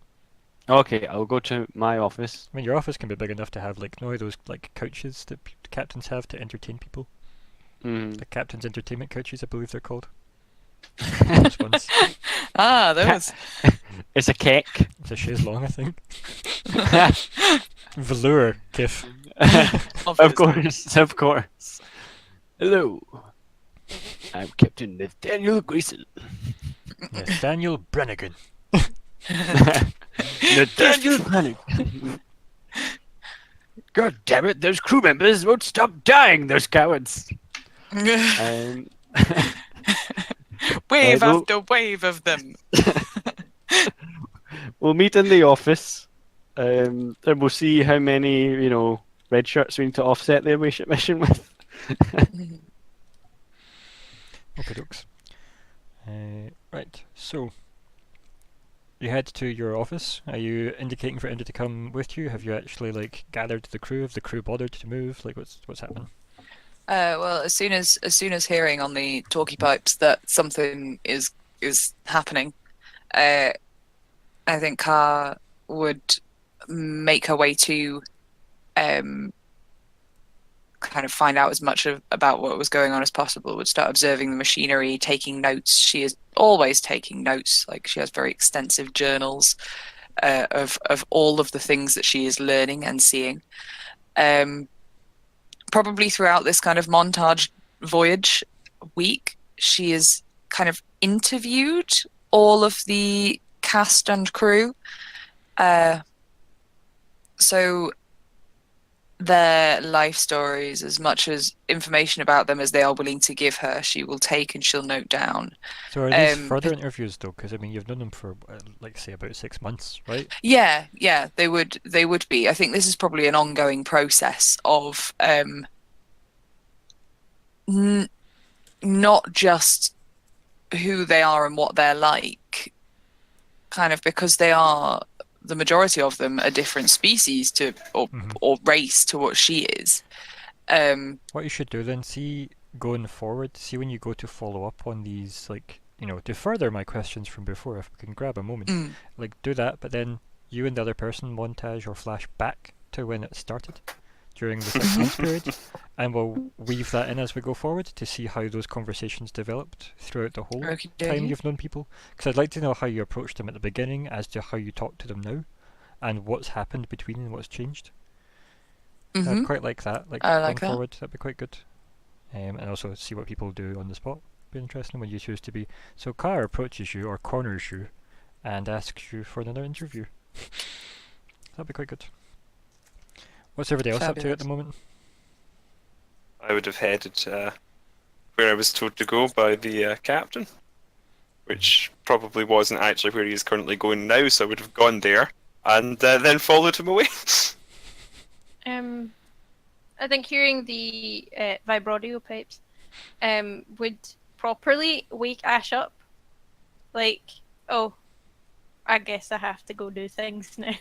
Okay, I'll go to my office. I mean, your office can be big enough to have like those like couches that captains have to entertain people. Mm. The captain's entertainment couches, I believe they're called. Those ones. Ah, those. It's a cake. It's a chaise longue, I think. Velour, Kif. Of course, of course. Hello. I'm Captain Nathaniel Grayson. Nathaniel Brennigan. Nathaniel Brennigan. God damn it, those crew members won't stop dying, those cowards. Um, Wave well- after wave of them. we'll meet in the office, and we'll see how many, red shirts we need to offset the away ship mission with. Okay, dokes. Right, so you head to your office. Are you indicating for Indy to come with you? Have you actually gathered the crew? Have the crew bothered to move? What's happening? Well, as soon as hearing on the talkie pipes that something is happening, I think Kahr would make her way to kind of find out as much about what was going on as possible. Would start observing the machinery, taking notes. She is always taking notes. She has very extensive journals of all of the things that she is learning and seeing. Probably throughout this kind of montage voyage week, she is kind of interviewed all of the cast and crew. So their life stories, as much as information about them as they are willing to give her, she will take and she'll note down. So are these further interviews though? Because I mean, you've known them for say about 6 months, right? Yeah, they would be. I think this is probably an ongoing process of not just who they are and what they're like, kind of because they are, the majority of them, a different species to or race to what she is. What you should do then, see going forward, see when you go to follow up on these, to further my questions from before, if we can grab a moment, do that, but then you and the other person montage or flash back to when it started, during the 6 month period, and we'll weave that in as we go forward to see how those conversations developed throughout the whole Okie time dokie. you've known people. Because I'd like to know how you approached them at the beginning as to how you talk to them now, and what's happened between and what's changed. Mm-hmm. I'd quite like that. Like I going like that. forward, that'd be quite good. And also see what people do on the spot. Be interesting when you choose to be. So Kahr approaches you or corners you, and asks you for another interview. That'd be quite good. What's everybody else up to at the moment? I would have headed where I was told to go by the captain, which probably wasn't actually where he is currently going now, so I would have gone there and then followed him away. I think hearing the vibrodio pipes would properly wake Ash up. Like, oh, I guess I have to go do things now.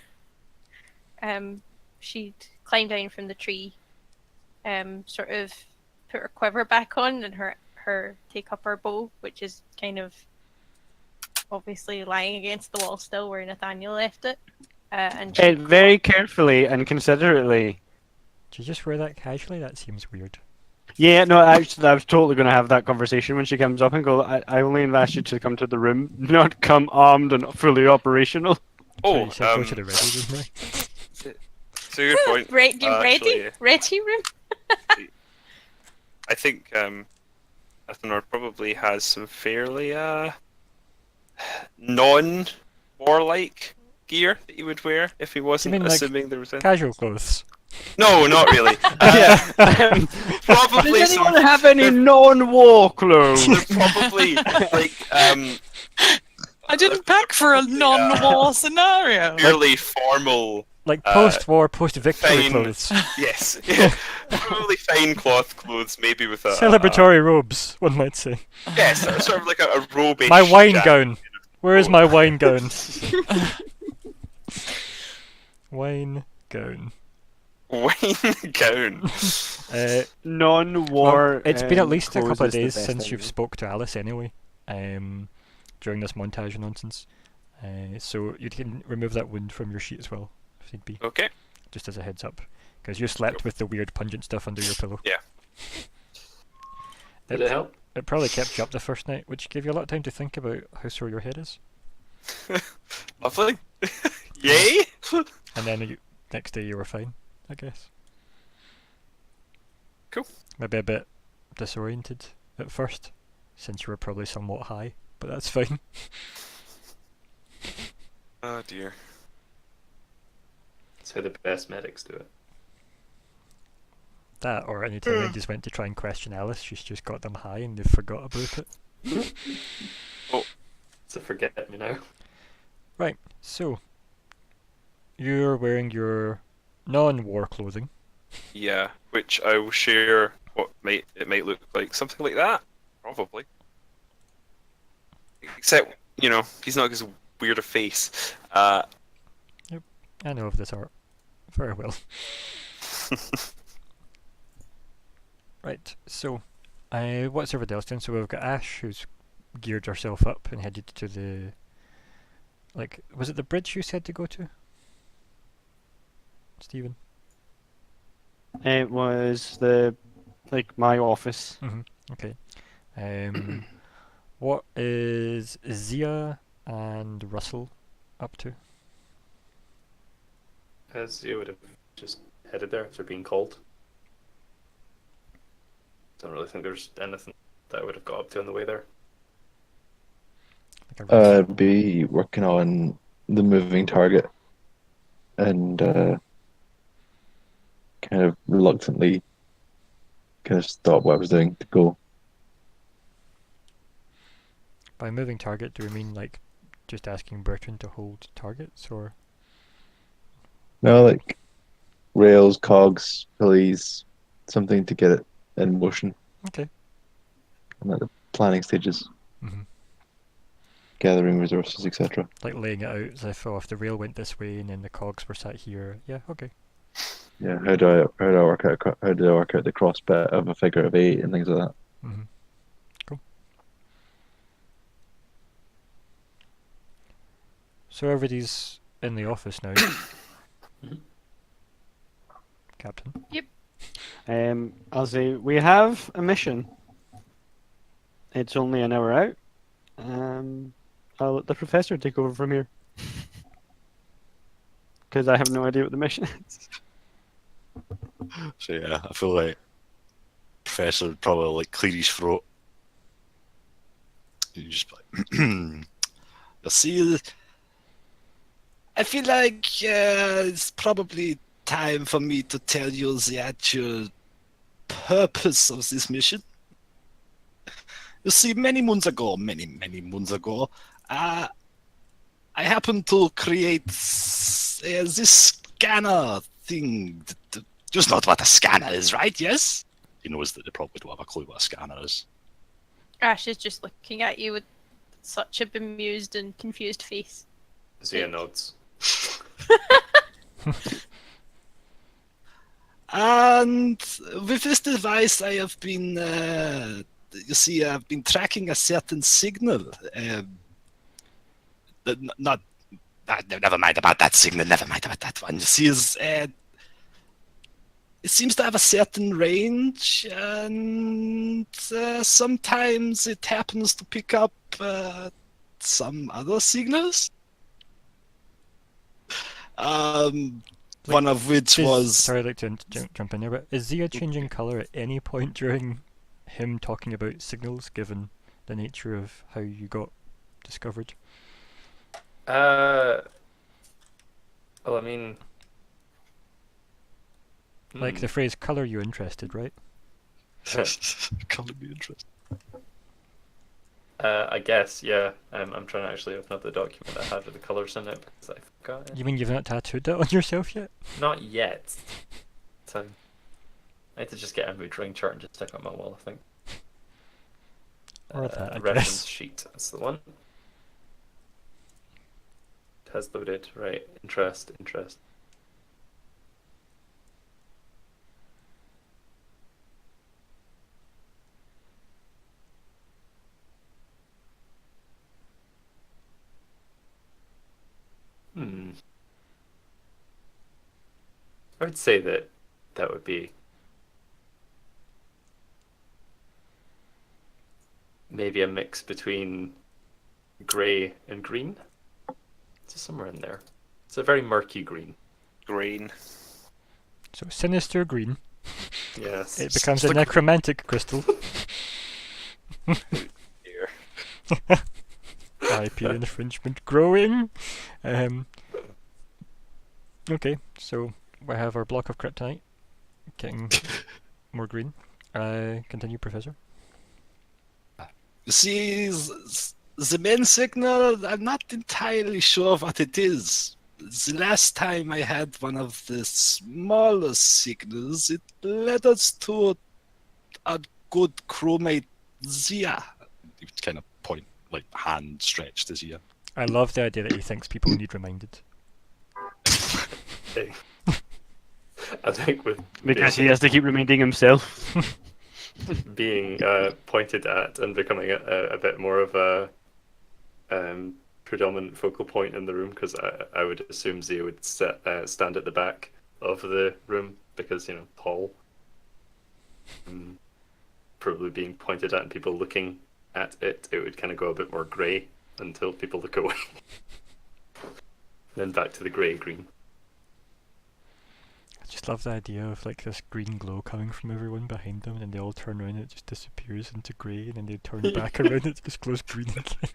She'd climb down from the tree, sort of put her quiver back on and her take up her bow, which is kind of obviously lying against the wall still where Nathaniel left it. And she'd go Very up. carefully and considerately. Do you just wear that casually? That seems weird. Yeah, no, actually, I was totally going to have that conversation when she comes up and go, I only asked you to come to the room, not come armed and fully operational. So you said go to the ready room, right? It's a good point. Ready actually. room. I think Attanor probably has some fairly non-warlike gear that he would wear if he wasn't mean, like, assuming there was any. Casual clothes. No, not really. Probably Does anyone some. have any non-war clothes? They're probably like I didn't pack for a non-war scenario. fairly formal. Like post-war, post-victory fine. clothes. Yes, yeah, probably fine cloth clothes, maybe with a Celebratory robes, one might say. yes, sort of like a robe. My wine gown. Where is my wine gown? Wine gown. Wine gown. Non-war. Well, it's been at least a clothes couple of is the days best since thing. you've spoke to Alice anyway, during this montage nonsense. So you can remove that wound from your sheet as well, if need be, Okay. just as a heads up. Because you slept with the weird pungent stuff under your pillow. Yeah. Did it help? It probably kept you up the first night, which gave you a lot of time to think about how sore your head is. Lovely. Yay. And then next day you were fine, I guess. Cool. Maybe a bit disoriented at first, since you were probably somewhat high, but that's fine. Oh dear. That's how the best medics do it. That, or any time they just went to try and question Alice, she's just got them high and they forgot about it. So forget me now. Right, so you're wearing your non-war clothing. Yeah, which I will share. What might look like something like that, probably. Except, he's not as weird a face. I know of this art very well. Right, so what's everybody else doing? So we've got Ash, who's geared herself up and headed to the, was it the bridge you said to go to, Stephen? It was my office. Okay. What is Zhia and Russell up to? As you would have just headed there after being called. Don't really think there's anything that I would have got up to on the way there. Like a race? Be working on the moving target and kind of reluctantly kind of stop what I was doing to go. By moving target, do we mean just asking Bertrand to hold targets, or? No, like rails, cogs, pulleys, something to get it in motion. Okay. I'm at the planning stages, Mm-hmm. gathering resources, etc. Like laying it out as if, if the rail went this way and then the cogs were sat here. Yeah, okay. Yeah, how do I work out the cross bit of a figure of 8 and things like that? Mm-hmm. Cool. So everybody's in the office now. Captain. I'll say we have a mission. It's only an hour out. I'll let the professor take over from here. Because I have no idea what the mission is. So yeah, I feel like Professor would probably like clear his throat. You just be like, you see, I feel like it's probably time for me to tell you the actual purpose of this mission. You see, many moons ago, I happened to create this scanner thing. Just not what a scanner is, right? Yes? He knows that they probably don't have a clue what a scanner is. Ash is just looking at you with such a bemused and confused face. Zhia nods. And with this device, I have been, you see, I've been tracking a certain signal. Never mind about that signal. Never mind about that one. You see, it seems to have a certain range, and sometimes it happens to pick up some other signals. One of which was... Sorry, I'd like to jump in there, but is Zhia changing colour at any point during him talking about signals, given the nature of how you got discovered? Well, I mean... Like the phrase, colour you interested, right? Colour me interested. I guess, yeah. I'm trying to actually open up the document I had with the colours in it because I forgot it. You mean you've not tattooed that on yourself yet? Not yet. So I need to just get a mood ring chart and just stick it on my wall, I think. Or that, I reference guess. sheet, that's the one. It has loaded, right. Interest. I would say that would be maybe a mix between grey and green. It's somewhere in there. It's a very murky green. Green. So sinister green. Yes. It becomes a necromantic crystal. Here. IP infringement growing. Okay, so we have our block of kryptonite getting more green. Continue, Professor. You see, the main signal, I'm not entirely sure what it is. The last time I had one of the smaller signals, it led us to a good crewmate, Zhia. He would kind of point, like, hand stretched to Zhia. I love the idea that he thinks people need reminded. I think with Because he has to keep reminding himself. being pointed at and becoming a bit more of a predominant focal point in the room, because I would assume Zhia would stand at the back of the room because, you know, tall. Probably being pointed at and people looking at it, it would kind of go a bit more grey until people look away. Then back to the grey-green. I just love the idea of like this green glow coming from everyone behind them, and then they all turn around and it just disappears into grey, and then they turn back around and it just glows green again.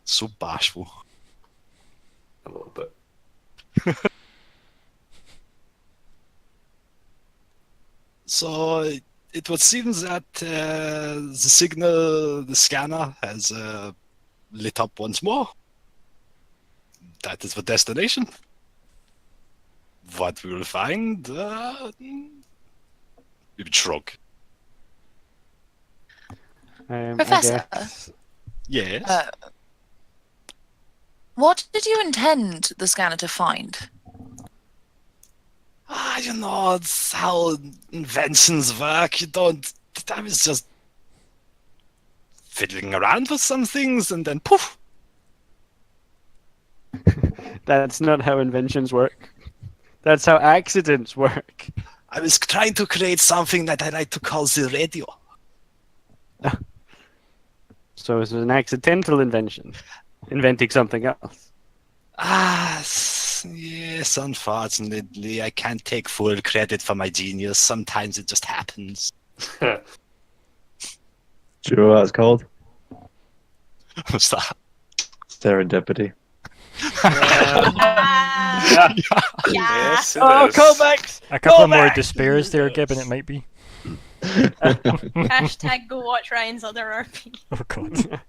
So bashful. A little bit. So it would seem that the signal, the scanner, has lit up once more. That is the destination. What we will find, we would shrug. Professor? I guess. Yes. What did you intend the scanner to find? You know, it's how inventions work. You don't. I was just fiddling around with some things, and then poof. That's not how inventions work. That's how accidents work. I was trying to create something that I like to call the radio. So it was an accidental invention. Inventing something else. Yes, unfortunately, I can't take full credit for my genius. Sometimes it just happens. Do you know what it's called? What's that? Serendipity. Ah, yeah. Yes, it Oh, is. callbacks! A couple of more Callbacks! despairs there, Gibbon, it might be. Hashtag go watch Ryan's other RP. Oh god.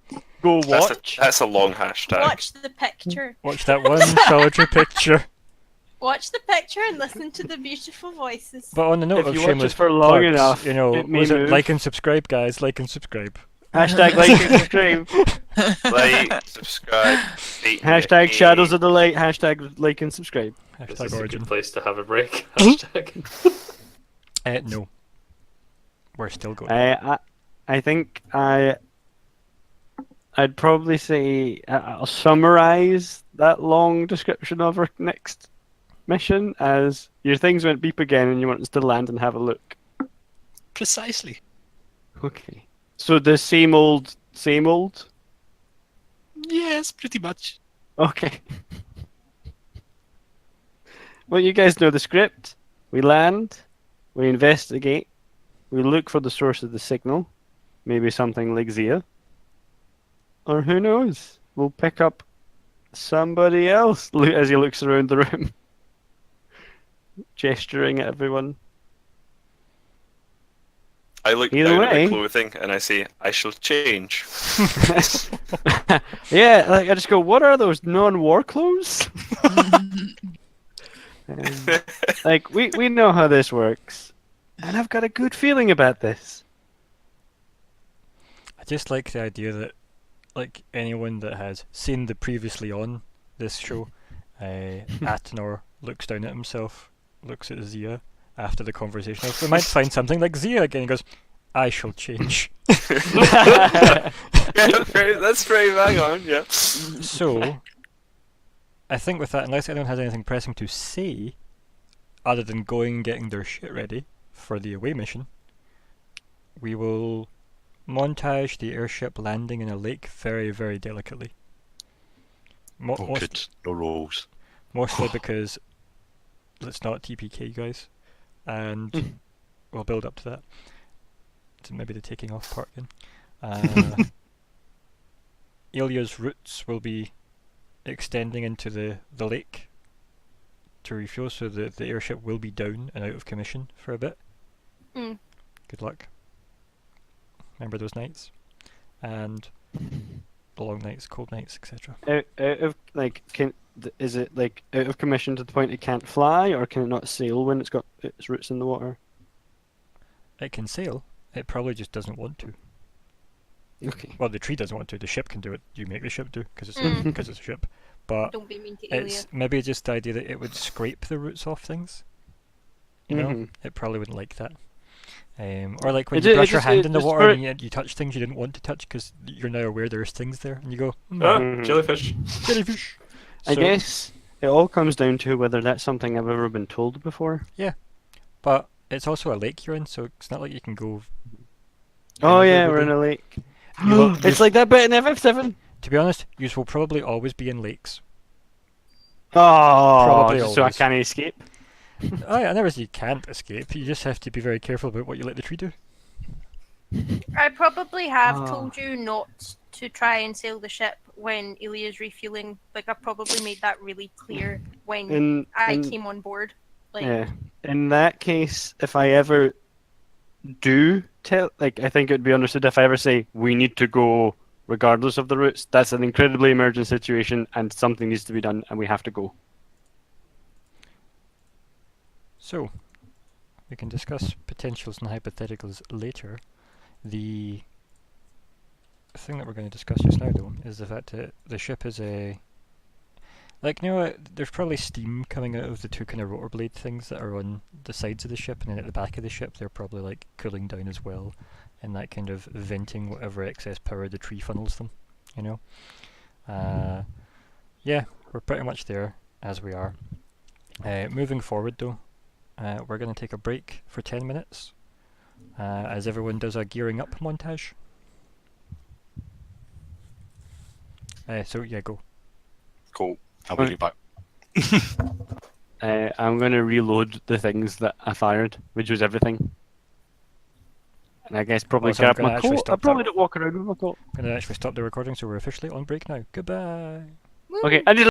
Go watch. That's a long hashtag. Watch the picture. Watch that one solitary picture. Watch the picture and listen to the beautiful voices. But on the note If of you watch it shameless for long plugs, enough, you know, it may was it move. like and subscribe, guys? Like and subscribe. Hashtag like and subscribe. Like, subscribe. rate, Hashtag rate. shadows of the light. Hashtag like and subscribe. This Hashtag is a origin. good place to have a break. Hashtag. No. We're still going. I think I'd probably say I'll summarize that long description of our next mission as your things went beep again and you want us to land and have a look. Precisely. Okay. So the same old, same old? Yes, pretty much. Okay. Well, you guys know the script. We land, we investigate, we look for the source of the signal, maybe something like Zhia. Or who knows? We'll pick up somebody else as he looks around the room, gesturing at everyone. I look Either down at way. my clothing and I say, I shall change. Yeah, like I just go, what are those non-war clothes? Like we know how this works, and I've got a good feeling about this. I just like the idea that, like, anyone that has seen the previously on this show, Attanor looks down at himself, looks at Zhia after the conversation of, we might find something like Zhia again, and goes, I shall change. Yeah, that's very bang on, yeah. So, I think with that, unless anyone has anything pressing to say, other than going and getting their shit ready for the away mission, we will montage the airship landing in a lake very, very delicately. Oh, good. No rolls. Mostly because let's not TPK you guys, and we'll build up to that. To maybe the taking off part again. Ilya's routes will be extending into the lake to refuel, so the airship will be down and out of commission for a bit. Mm. Good luck. Remember those nights, and the long nights, cold nights, etc. Out of like, is it like out of commission to the point it can't fly, or can it not sail when it's got its roots in the water? It can sail. It probably just doesn't want to. Okay. Well, the tree doesn't want to. The ship can do it. You make the ship do because it's Mm. because it's a ship. But Don't be mean to Ilya. it's maybe just the idea that it would scrape the roots off things. You know, Mhm. it probably wouldn't like that. Or like when It you ju- brush it your just- hand it in the just water for- and you touch things you didn't want to touch because you're now aware there's things there, and you go, Ah, Mhm. jellyfish. jellyfish. I So- guess it all comes down to whether that's something I've ever been told before. But it's also a lake you're in, so it's not like you can go. Oh anywhere, yeah, we're really. in a lake. You will- It's like that bit in FF7. To be honest, you will probably always be in lakes. Oh, Probably just so I always. can't escape. Oh yeah, I never say you can't escape. You just have to be very careful about what you let the tree do. I probably have Oh. told you not to try and sail the ship when Ilya's refueling. Like, I probably made that really clear when I came on board. Like, Yeah. In that case, if I ever do tell, like, I think it would be understood if I ever say we need to go regardless of the routes. That's an incredibly emergent situation, and something needs to be done, and we have to go. So, we can discuss potentials and hypotheticals later. The thing that we're going to discuss just now, though, is the fact that the ship is a... Like, you know, there's probably steam coming out of the two kind of rotor blade things that are on the sides of the ship, and then at the back of the ship they're probably, like, cooling down as well, and that kind of venting whatever excess power the tree funnels them, you know? Yeah, we're pretty much there as we are. Moving forward though, we're going to take a break for 10 minutes as everyone does a gearing up montage. So yeah, go. Cool. I'll be right back. I'm going to reload the things that I fired, which was everything. And I guess probably Also, I'm grab gonna my actually coat. I stop probably that. don't walk around with my coat. I'm going to actually stop the recording, so we're officially on break now. Goodbye. Okay, I just